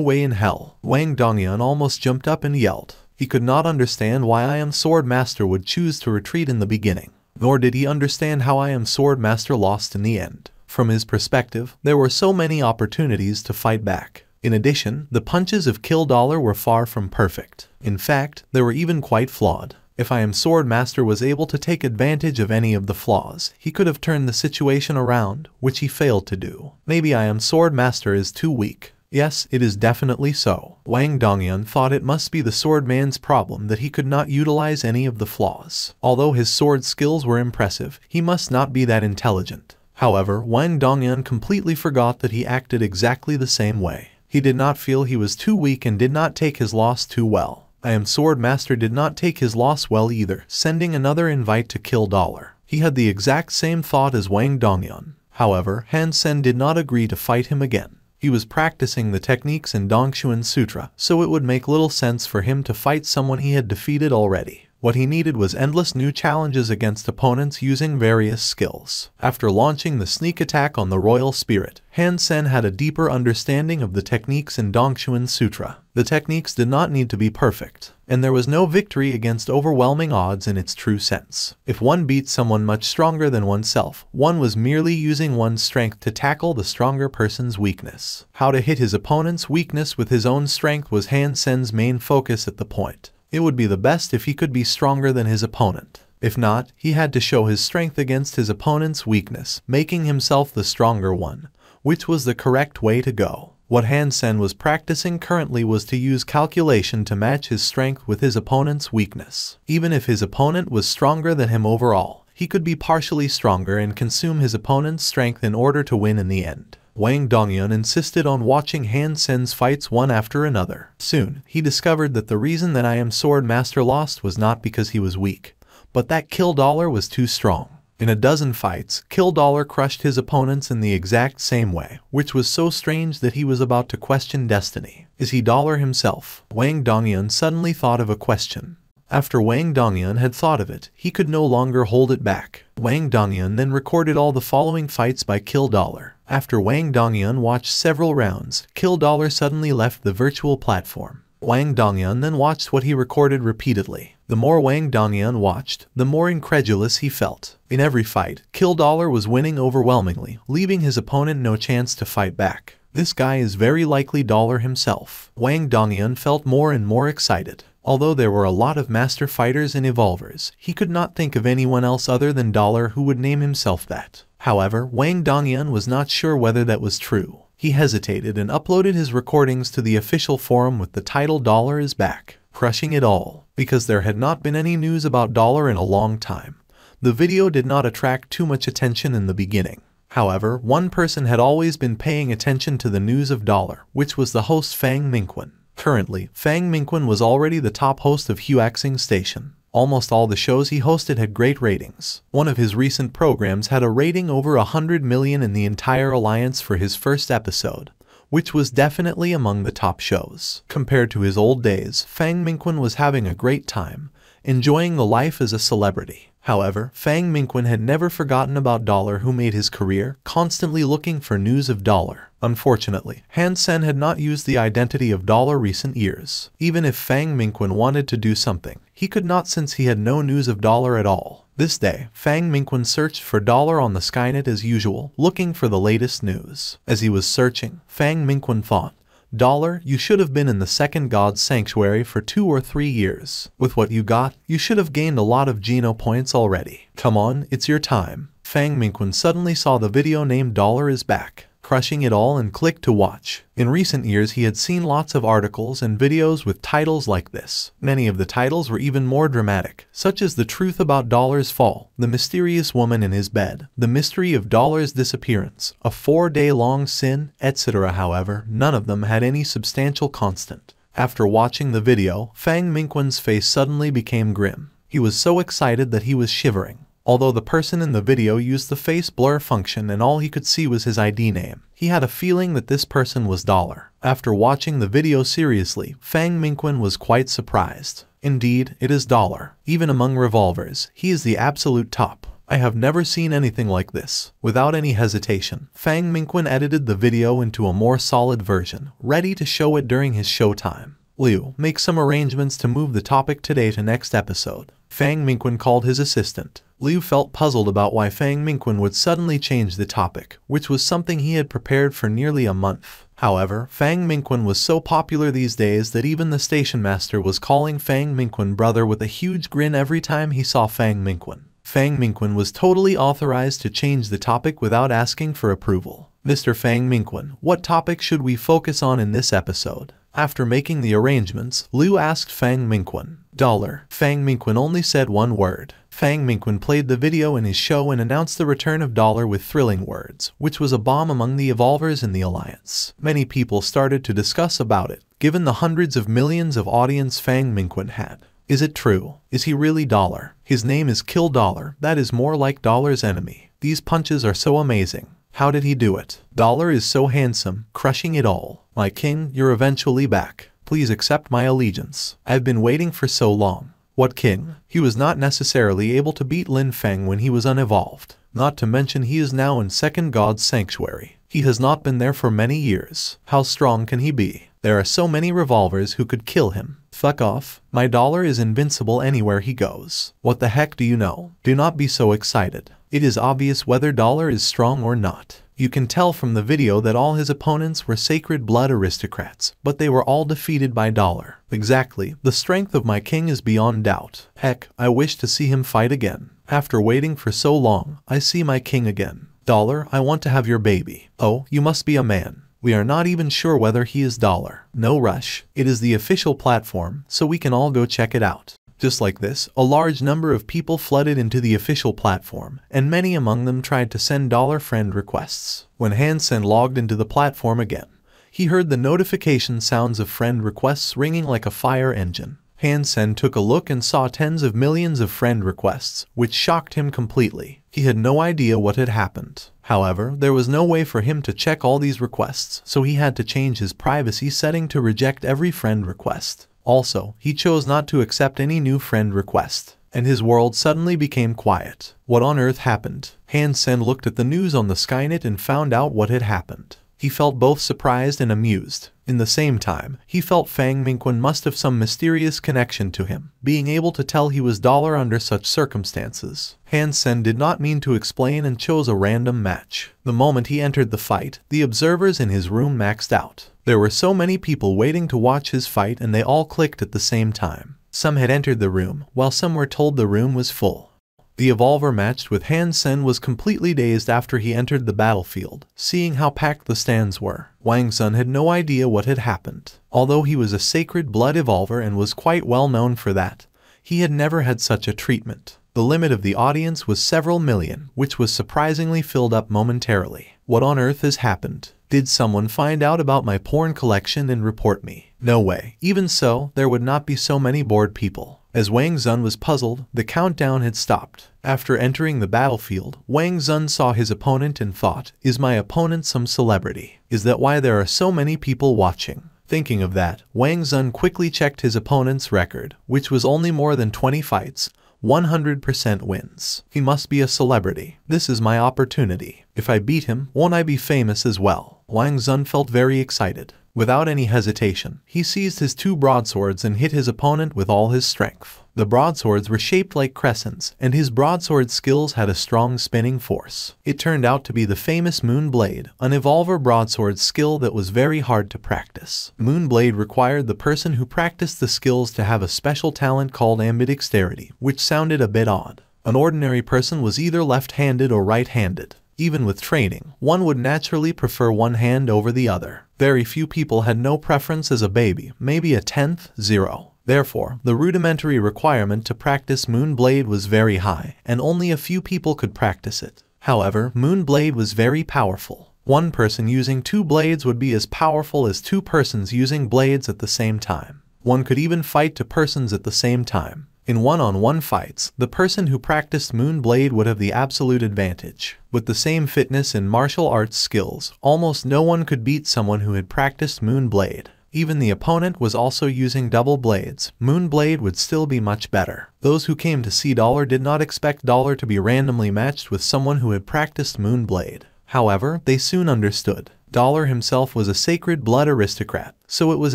way in hell. Wang Dongyun almost jumped up and yelled. He could not understand why I Am Sword Master would choose to retreat in the beginning, nor did he understand how I Am Sword Master lost in the end. From his perspective, there were so many opportunities to fight back. In addition, the punches of Killdollar were far from perfect. In fact, they were even quite flawed. If I Am Sword Master was able to take advantage of any of the flaws, he could have turned the situation around, which he failed to do. Maybe I Am Sword Master is too weak. Yes, it is definitely so. Wang Dongyun thought it must be the swordman's problem that he could not utilize any of the flaws. Although his sword skills were impressive, he must not be that intelligent. However, Wang Dongyun completely forgot that he acted exactly the same way. He did not feel he was too weak and did not take his loss too well. I Am Sword Master did not take his loss well either, sending another invite to Killdollar. He had the exact same thought as Wang Dongyun. However, Han Sen did not agree to fight him again. He was practicing the techniques in Dongshuan Sutra, so it would make little sense for him to fight someone he had defeated already. What he needed was endless new challenges against opponents using various skills. After launching the sneak attack on the Royal Spirit, Han Sen had a deeper understanding of the techniques in Dongshuan Sutra. The techniques did not need to be perfect, and there was no victory against overwhelming odds in its true sense. If one beat someone much stronger than oneself, one was merely using one's strength to tackle the stronger person's weakness. How to hit his opponent's weakness with his own strength was Han Sen's main focus at the point. It would be the best if he could be stronger than his opponent. If not, he had to show his strength against his opponent's weakness, making himself the stronger one, which was the correct way to go. What Han Sen was practicing currently was to use calculation to match his strength with his opponent's weakness. Even if his opponent was stronger than him overall, he could be partially stronger and consume his opponent's strength in order to win in the end. Wang Dongyun insisted on watching Han Sen's fights one after another. Soon, he discovered that the reason that I Am Sword Master lost was not because he was weak, but that Killdollar was too strong. In a dozen fights, Killdollar crushed his opponents in the exact same way, which was so strange that he was about to question destiny. Is he Dollar himself? Wang Dongyun suddenly thought of a question. After Wang Dongyun had thought of it, he could no longer hold it back. Wang Dongyun then recorded all the following fights by Killdollar. After Wang Dongyun watched several rounds, Killdollar suddenly left the virtual platform. Wang Dongyun then watched what he recorded repeatedly. The more Wang Dongyun watched, the more incredulous he felt. In every fight, Killdollar was winning overwhelmingly, leaving his opponent no chance to fight back. This guy is very likely Dollar himself. Wang Dongyun felt more and more excited. Although there were a lot of master fighters and evolvers, he could not think of anyone else other than Dollar who would name himself that. However, Wang Dongyun was not sure whether that was true. He hesitated and uploaded his recordings to the official forum with the title Dollar is back, crushing it all. Because there had not been any news about Dollar in a long time, the video did not attract too much attention in the beginning. However, one person had always been paying attention to the news of Dollar, which was the host Fang Mingquan. Currently, Fang Mingquan was already the top host of Huaxing Station. Almost all the shows he hosted had great ratings. One of his recent programs had a rating over 100 million in the entire alliance for his first episode, which was definitely among the top shows. Compared to his old days, Fang Mingquan was having a great time, enjoying the life as a celebrity. However, Fang Mingquan had never forgotten about Dollar, who made his career, constantly looking for news of Dollar. Unfortunately, Han Sen had not used the identity of Dollar recent years. Even if Fang Mingquan wanted to do something, he could not, since he had no news of Dollar at all. This day, Fang Mingquan searched for Dollar on the Skynet as usual, looking for the latest news. As he was searching, Fang Mingquan thought, "Dollar, you should have been in the second God's sanctuary for 2 or 3 years. With what you got, you should have gained a lot of Geno points already. Come on, it's your time." Fang Mingquan suddenly saw the video named Dollar is Back, crushing it all, and clicked to watch. In recent years he had seen lots of articles and videos with titles like this. Many of the titles were even more dramatic, such as The Truth About Dollar's Fall, The Mysterious Woman in His Bed, The Mystery of Dollar's Disappearance, A 4-Day-Long Sin, etc. However, none of them had any substantial constant. After watching the video, Fang Mingquan's face suddenly became grim. He was so excited that he was shivering. Although the person in the video used the face blur function and all he could see was his ID name, he had a feeling that this person was Dollar. After watching the video seriously, Fang Mingquan was quite surprised. Indeed, it is Dollar. Even among revolvers, he is the absolute top. I have never seen anything like this. Without any hesitation, Fang Mingquan edited the video into a more solid version, ready to show it during his showtime. Liu, make some arrangements to move the topic today to next episode. Fang Mingquan called his assistant. Liu felt puzzled about why Fang Mingquan would suddenly change the topic, which was something he had prepared for nearly a month. However, Fang Mingquan was so popular these days that even the station master was calling Fang Mingquan brother with a huge grin every time he saw Fang Mingquan. Fang Mingquan was totally authorized to change the topic without asking for approval. "Mr. Fang Mingquan, what topic should we focus on in this episode?" After making the arrangements, Liu asked Fang Mingquan. "Dollar." Fang Mingquan only said one word. Fang Mingquan played the video in his show and announced the return of Dollar with thrilling words, which was a bomb among the evolvers in the alliance. Many people started to discuss about it, given the hundreds of millions of audience Fang Mingquan had. Is it true? Is he really Dollar? His name is Kill Dollar, that is more like Dollar's enemy. These punches are so amazing. How did he do it? Dollar is so handsome, crushing it all. My king, you're eventually back. Please accept my allegiance. I've been waiting for so long. What king? He was not necessarily able to beat Lin Feng when he was unevolved. Not to mention he is now in second God's sanctuary. He has not been there for many years. How strong can he be? There are so many revolvers who could kill him. Fuck off. My Dollar is invincible anywhere he goes. What the heck do you know? Do not be so excited. It is obvious whether Dollar is strong or not. You can tell from the video that all his opponents were sacred blood aristocrats, but they were all defeated by Dollar. Exactly, the strength of my king is beyond doubt. Heck, I wish to see him fight again. After waiting for so long, I see my king again. Dollar, I want to have your baby. Oh, you must be a man. We are not even sure whether he is Dollar. No rush. It is the official platform, so we can all go check it out. Just like this, a large number of people flooded into the official platform, and many among them tried to send Dollar friend requests. When Han Sen logged into the platform again, he heard the notification sounds of friend requests ringing like a fire engine. Han Sen took a look and saw tens of millions of friend requests, which shocked him completely. He had no idea what had happened. However, there was no way for him to check all these requests, so he had to change his privacy setting to reject every friend request. Also, he chose not to accept any new friend request, and his world suddenly became quiet. What on earth happened? Han Sen looked at the news on the Skynet and found out what had happened. He felt both surprised and amused. In the same time, he felt Fang Mingquan must have some mysterious connection to him, being able to tell he was Dollar under such circumstances. Han Sen did not mean to explain and chose a random match. The moment he entered the fight, the observers in his room maxed out. There were so many people waiting to watch his fight and they all clicked at the same time. Some had entered the room, while some were told the room was full. The evolver matched with Han Sen was completely dazed after he entered the battlefield, seeing how packed the stands were. Wang Sun had no idea what had happened. Although he was a sacred blood evolver and was quite well known for that, he had never had such a treatment. The limit of the audience was several million, which was surprisingly filled up momentarily. What on earth has happened? Did someone find out about my porn collection and report me? No way. Even so, there would not be so many bored people. As Wang Zun was puzzled, the countdown had stopped. After entering the battlefield, Wang Zun saw his opponent and thought, is my opponent some celebrity? Is that why there are so many people watching? Thinking of that, Wang Zun quickly checked his opponent's record, which was only more than 20 fights, 100% wins. He must be a celebrity. This is my opportunity. If I beat him, won't I be famous as well? Wang Zun felt very excited. Without any hesitation, he seized his 2 broadswords and hit his opponent with all his strength. The broadswords were shaped like crescents, and his broadsword skills had a strong spinning force. It turned out to be the famous Moon Blade, an evolver broadsword skill that was very hard to practice. Moon Blade required the person who practiced the skills to have a special talent called ambidexterity, which sounded a bit odd. An ordinary person was either left-handed or right-handed. Even with training, one would naturally prefer one hand over the other. Very few people had no preference as a baby, maybe a 10th, 0. Therefore, the rudimentary requirement to practice Moon Blade was very high, and only a few people could practice it. However, Moon Blade was very powerful. One person using 2 blades would be as powerful as 2 persons using blades at the same time. One could even fight 2 persons at the same time. In one-on-one fights, the person who practiced Moon Blade would have the absolute advantage. With the same fitness and martial arts skills, almost no one could beat someone who had practiced Moon Blade. Even the opponent was also using double blades. Moon Blade would still be much better. Those who came to see Dollar did not expect Dollar to be randomly matched with someone who had practiced Moon Blade. However, they soon understood. Dollar himself was a sacred blood aristocrat, so it was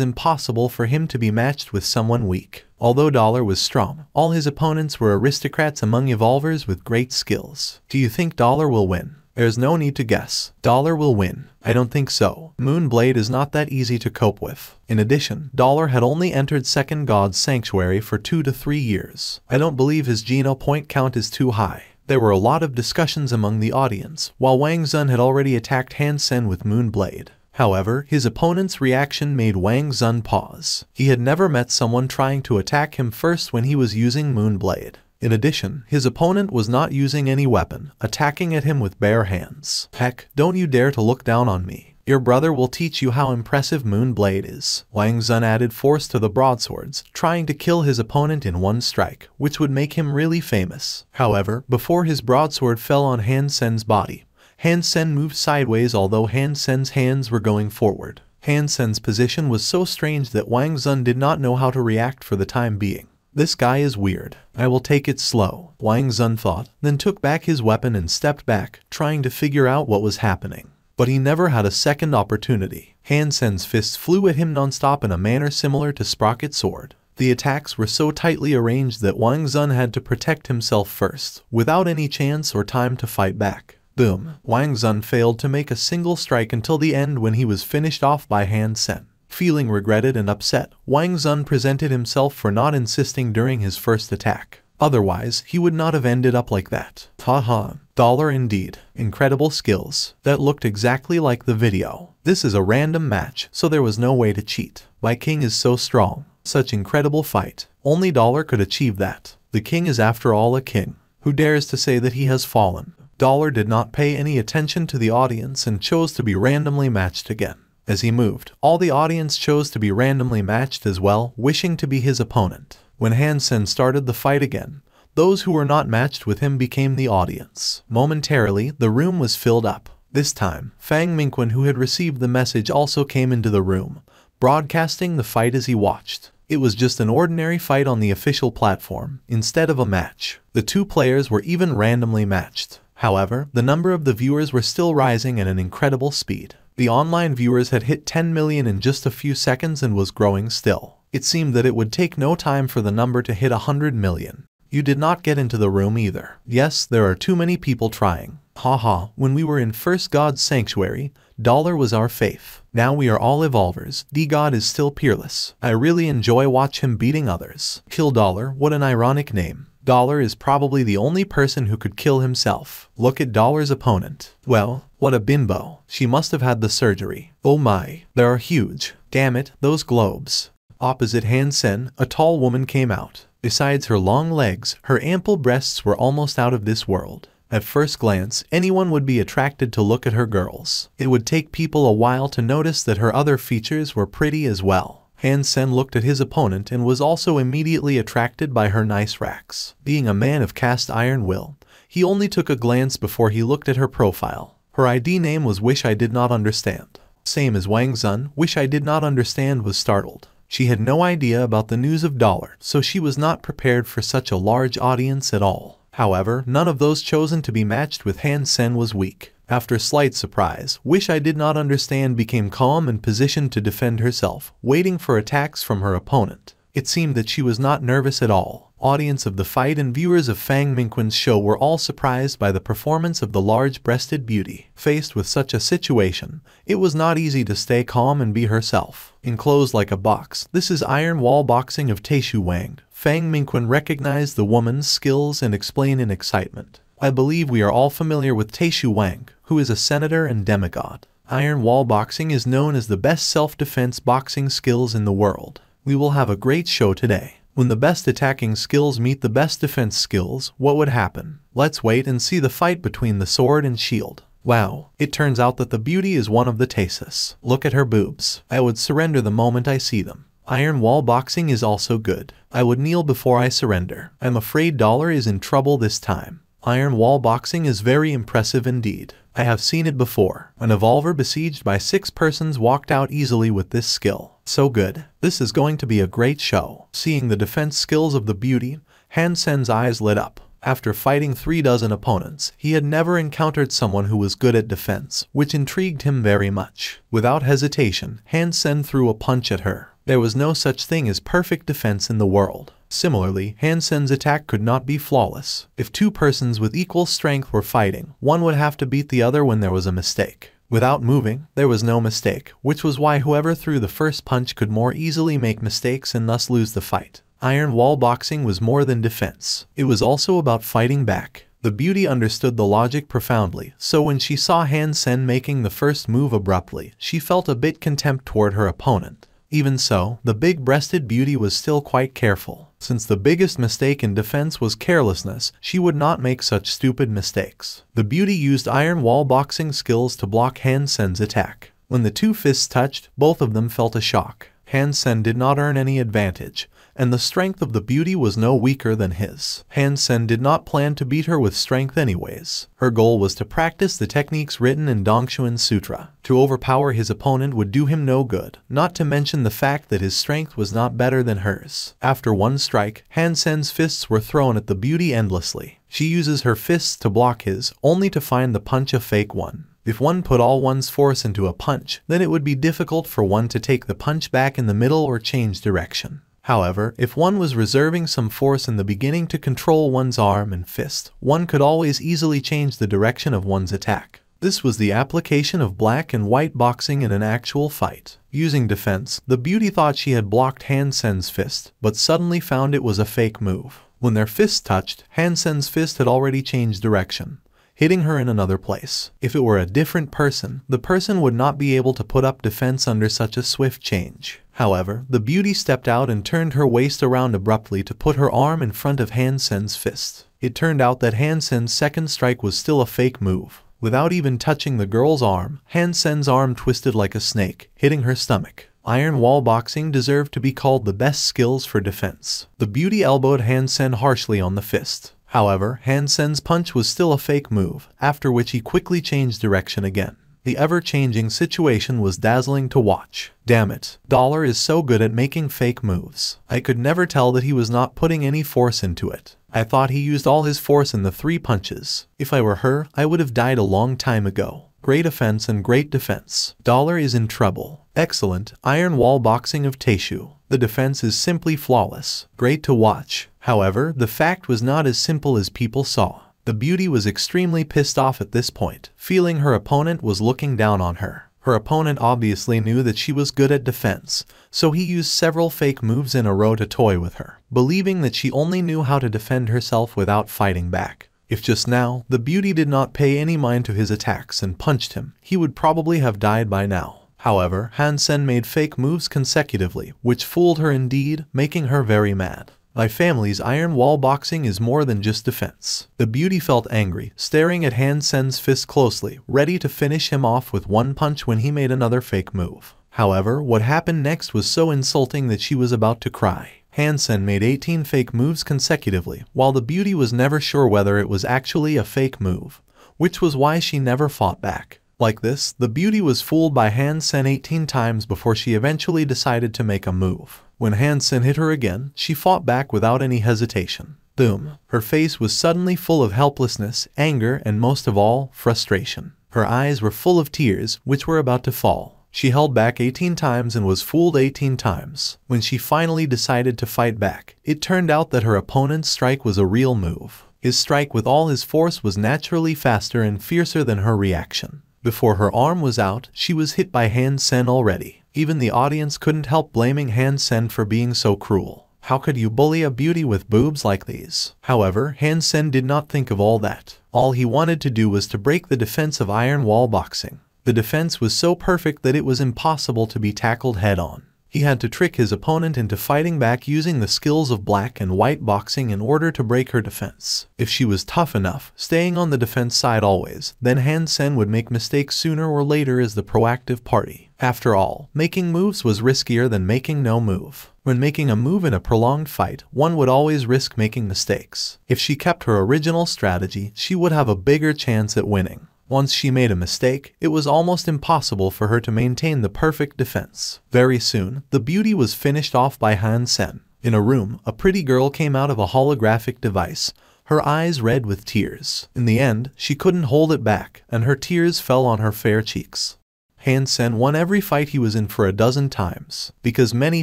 impossible for him to be matched with someone weak. Although Dollar was strong, all his opponents were aristocrats among evolvers with great skills. Do you think Dollar will win? There's no need to guess. Dollar will win. I don't think so. Moon Blade is not that easy to cope with. In addition, Dollar had only entered Second God's Sanctuary for 2 to 3 years. I don't believe his Geno point count is too high. There were a lot of discussions among the audience, while Wang Zun had already attacked Han Sen with Moon Blade. However, his opponent's reaction made Wang Zun pause. He had never met someone trying to attack him first when he was using Moon Blade. In addition, his opponent was not using any weapon, attacking at him with bare hands. Heck, don't you dare to look down on me. Your brother will teach you how impressive Moon Blade is. Wang Zun added force to the broadswords, trying to kill his opponent in one strike, which would make him really famous. However, before his broadsword fell on Han Sen's body, Han Sen moved sideways although Han Sen's hands were going forward. Han Sen's position was so strange that Wang Zun did not know how to react for the time being. This guy is weird. I will take it slow, Wang Zun thought, then took back his weapon and stepped back, trying to figure out what was happening. But he never had a second opportunity. Han Sen's fists flew at him non-stop in a manner similar to Sprocket's sword. The attacks were so tightly arranged that Wang Zun had to protect himself first, without any chance or time to fight back. Boom! Wang Zun failed to make a single strike until the end when he was finished off by Han Sen. Feeling regretted and upset, Wang Zun presented himself for not insisting during his first attack. Otherwise, he would not have ended up like that. Haha. Dollar indeed. Incredible skills. That looked exactly like the video. This is a random match, so there was no way to cheat. My king is so strong. Such incredible fight. Only Dollar could achieve that. The king is after all a king. Who dares to say that he has fallen? Dollar did not pay any attention to the audience and chose to be randomly matched again. As he moved, all the audience chose to be randomly matched as well, wishing to be his opponent. When Han Sen started the fight again, those who were not matched with him became the audience. Momentarily, the room was filled up. This time, Fang Mingquan, who had received the message, also came into the room, broadcasting the fight as he watched. It was just an ordinary fight on the official platform, instead of a match. The 2 players were even randomly matched. However, the number of the viewers were still rising at an incredible speed. The online viewers had hit 10 million in just a few seconds and was growing still. It seemed that it would take no time for the number to hit 100 million. You did not get into the room either. Yes, there are too many people trying. Haha, when we were in First God's Sanctuary, Dollar was our faith. Now we are all evolvers. D-God is still peerless. I really enjoy watch him beating others. Kill Dollar, what an ironic name. Dollar is probably the only person who could kill himself. Look at Dollar's opponent. Well, what a bimbo. She must have had the surgery. Oh my, they are huge. Damn it, those globes. Opposite Han Sen, a tall woman came out. Besides her long legs, her ample breasts were almost out of this world. At first glance, anyone would be attracted to look at her girls. It would take people a while to notice that her other features were pretty as well. Han Sen looked at his opponent and was also immediately attracted by her nice racks. Being a man of cast iron will, he only took a glance before he looked at her profile. Her ID name was Wish I Did Not Understand. Same as Wang Zun, Wish I Did Not Understand was startled. She had no idea about the news of Dollar, so she was not prepared for such a large audience at all. However, none of those chosen to be matched with Han Sen was weak. After slight surprise, Wish I Did Not Understand became calm and positioned to defend herself, waiting for attacks from her opponent. It seemed that she was not nervous at all. Audience of the fight and viewers of Fang Mingquan's show were all surprised by the performance of the large-breasted beauty. Faced with such a situation, it was not easy to stay calm and be herself. Enclosed like a box, this is Iron Wall Boxing of Taishu Wang. Fang Mingquan recognized the woman's skills and explained in excitement. I believe we are all familiar with Taishu Wang, who is a senator and demigod. Iron Wall Boxing is known as the best self-defense boxing skills in the world. We will have a great show today. When the best attacking skills meet the best defense skills, what would happen? Let's wait and see the fight between the sword and shield. Wow, it turns out that the beauty is one of the Taesus. Look at her boobs. I would surrender the moment I see them. Iron Wall Boxing is also good. I would kneel before I surrender. I'm afraid Dollar is in trouble this time. Iron Wall Boxing is very impressive indeed. I have seen it before. An evolver besieged by 6 persons walked out easily with this skill. So good. This is going to be a great show. Seeing the defense skills of the beauty, Han Sen's eyes lit up. After fighting 36 opponents, he had never encountered someone who was good at defense, which intrigued him very much. Without hesitation, Han Sen threw a punch at her. There was no such thing as perfect defense in the world. Similarly, Han Sen's attack could not be flawless. If 2 persons with equal strength were fighting, one would have to beat the other when there was a mistake. Without moving, there was no mistake, which was why whoever threw the first punch could more easily make mistakes and thus lose the fight. Iron Wall Boxing was more than defense. It was also about fighting back. The beauty understood the logic profoundly, so when she saw Han Sen making the first move abruptly, she felt a bit contempt toward her opponent. Even so, the big-breasted beauty was still quite careful. Since the biggest mistake in defense was carelessness, she would not make such stupid mistakes. The beauty used Iron Wall Boxing skills to block Han Sen's attack. When the 2 fists touched, both of them felt a shock. Han Sen did not earn any advantage, and the strength of the beauty was no weaker than his. Han Sen did not plan to beat her with strength anyways. Her goal was to practice the techniques written in Dongxuan Sutra. To overpower his opponent would do him no good, not to mention the fact that his strength was not better than hers. After one strike, Han Sen's fists were thrown at the beauty endlessly. She uses her fists to block his, only to find the punch a fake one. If one put all one's force into a punch, then it would be difficult for one to take the punch back in the middle or change direction. However, if one was reserving some force in the beginning to control one's arm and fist, one could always easily change the direction of one's attack. This was the application of black and white boxing in an actual fight. Using defense, the beauty thought she had blocked Han Sen's fist, but suddenly found it was a fake move. When their fists touched, Han Sen's fist had already changed direction, hitting her in another place. If it were a different person, the person would not be able to put up defense under such a swift change. However, the beauty stepped out and turned her waist around abruptly to put her arm in front of Han Sen's fist. It turned out that Han Sen's second strike was still a fake move. Without even touching the girl's arm, Han Sen's arm twisted like a snake, hitting her stomach. Iron Wall Boxing deserved to be called the best skills for defense. The beauty elbowed Han Sen harshly on the fist. However, Han Sen's punch was still a fake move, after which he quickly changed direction again. The ever-changing situation was dazzling to watch. Damn it, Dollar is so good at making fake moves. I could never tell that he was not putting any force into it. I thought he used all his force in the 3 punches. If I were her, I would have died a long time ago. Great offense and great defense. Dollar is in trouble. Excellent, Iron Wall Boxing of Taishu. The defense is simply flawless. Great to watch. However, the fact was not as simple as people saw. The beauty was extremely pissed off at this point, feeling her opponent was looking down on her. Her opponent obviously knew that she was good at defense, so he used several fake moves in a row to toy with her, believing that she only knew how to defend herself without fighting back. If just now, the beauty did not pay any mind to his attacks and punched him, he would probably have died by now. However, Han Sen made fake moves consecutively, which fooled her indeed, making her very mad. My family's iron wall boxing is more than just defense. The beauty felt angry, staring at Han Sen's fist closely, ready to finish him off with one punch when he made another fake move. However, what happened next was so insulting that she was about to cry. Han Sen made 18 fake moves consecutively, while the beauty was never sure whether it was actually a fake move, which was why she never fought back. Like this, the beauty was fooled by Han Sen 18 times before she eventually decided to make a move. When Han Sen hit her again, she fought back without any hesitation. Boom. Her face was suddenly full of helplessness, anger, and most of all, frustration. Her eyes were full of tears, which were about to fall. She held back 18 times and was fooled 18 times. When she finally decided to fight back, it turned out that her opponent's strike was a real move. His strike with all his force was naturally faster and fiercer than her reaction. Before her arm was out, she was hit by Han Sen already. Even the audience couldn't help blaming Han Sen for being so cruel. How could you bully a beauty with boobs like these? However, Han Sen did not think of all that. All he wanted to do was to break the defense of iron wall boxing. The defense was so perfect that it was impossible to be tackled head-on. He had to trick his opponent into fighting back using the skills of black and white boxing in order to break her defense. If she was tough enough, staying on the defense side always, then Han Sen would make mistakes sooner or later as the proactive party. After all, making moves was riskier than making no move. When making a move in a prolonged fight, one would always risk making mistakes. If she kept her original strategy, she would have a bigger chance at winning. Once she made a mistake, it was almost impossible for her to maintain the perfect defense. Very soon, the beauty was finished off by Han Sen. In a room, a pretty girl came out of a holographic device, her eyes red with tears. In the end, she couldn't hold it back, and her tears fell on her fair cheeks. Han Sen won every fight he was in for a dozen times. Because many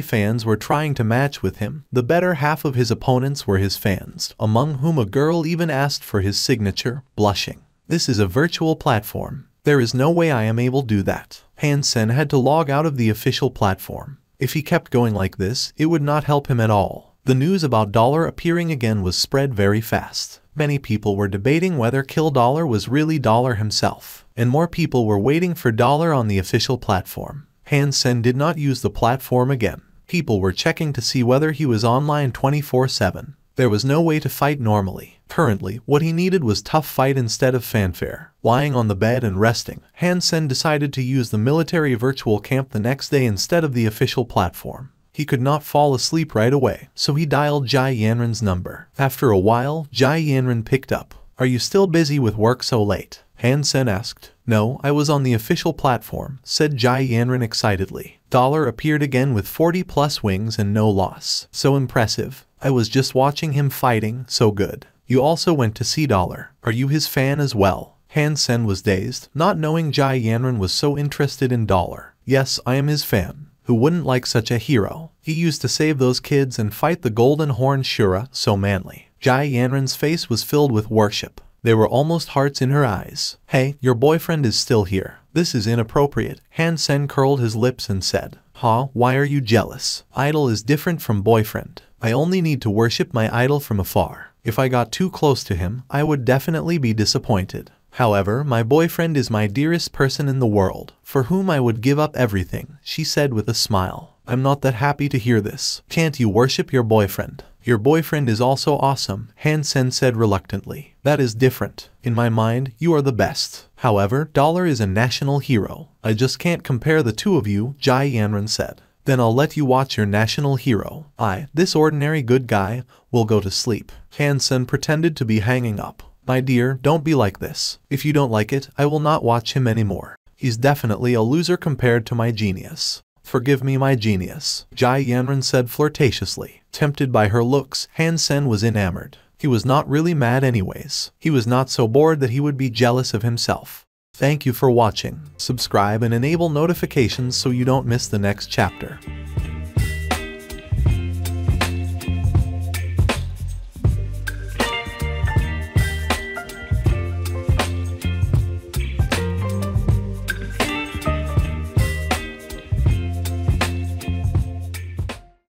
fans were trying to match with him, the better half of his opponents were his fans, among whom a girl even asked for his signature, blushing. This is a virtual platform. There is no way I am able to do that. Han Sen had to log out of the official platform. If he kept going like this, it would not help him at all. The news about Dollar appearing again was spread very fast. Many people were debating whether Kill Dollar was really Dollar himself, and more people were waiting for Dollar on the official platform. Han Sen did not use the platform again. People were checking to see whether he was online 24/7. There was no way to fight normally. Currently, what he needed was tough fight instead of fanfare. Lying on the bed and resting, Han Sen decided to use the military virtual camp the next day instead of the official platform. He could not fall asleep right away, so he dialed Jai Yanren's number. After a while, Jai Yanren picked up. "Are you still busy with work so late?" Han Sen asked. "No, I was on the official platform," said Jai Yanren excitedly. Dollar appeared again with 40+ wings and no loss. "So impressive. I was just watching him fighting, so good. You also went to see Dollar. Are you his fan as well?" Han Sen was dazed, not knowing Jai Yanren was so interested in Dollar. "Yes, I am his fan. Who wouldn't like such a hero? He used to save those kids and fight the Golden Horn Shura, so manly." Jai Yanren's face was filled with worship. There were almost hearts in her eyes. "Hey, your boyfriend is still here. This is inappropriate." Han Sen curled his lips and said, "Huh, why are you jealous? Idol is different from boyfriend. I only need to worship my idol from afar. If I got too close to him, I would definitely be disappointed. However, my boyfriend is my dearest person in the world, for whom I would give up everything," she said with a smile. "I'm not that happy to hear this. Can't you worship your boyfriend?" "Your boyfriend is also awesome," Han Sen said reluctantly. "That is different. In my mind, you are the best. However, Dollar is a national hero. I just can't compare the two of you," Jai Yanren said. "Then I'll let you watch your national hero. This ordinary good guy, will go to sleep." Han Sen pretended to be hanging up. "My dear, don't be like this. If you don't like it, I will not watch him anymore. He's definitely a loser compared to my genius." "Forgive me, my genius," Jai Yanren said flirtatiously. Tempted by her looks, Han Sen was enamored. He was not really mad anyways. He was not so bored that he would be jealous of himself. Thank you for watching. Subscribe and enable notifications so you don't miss the next chapter.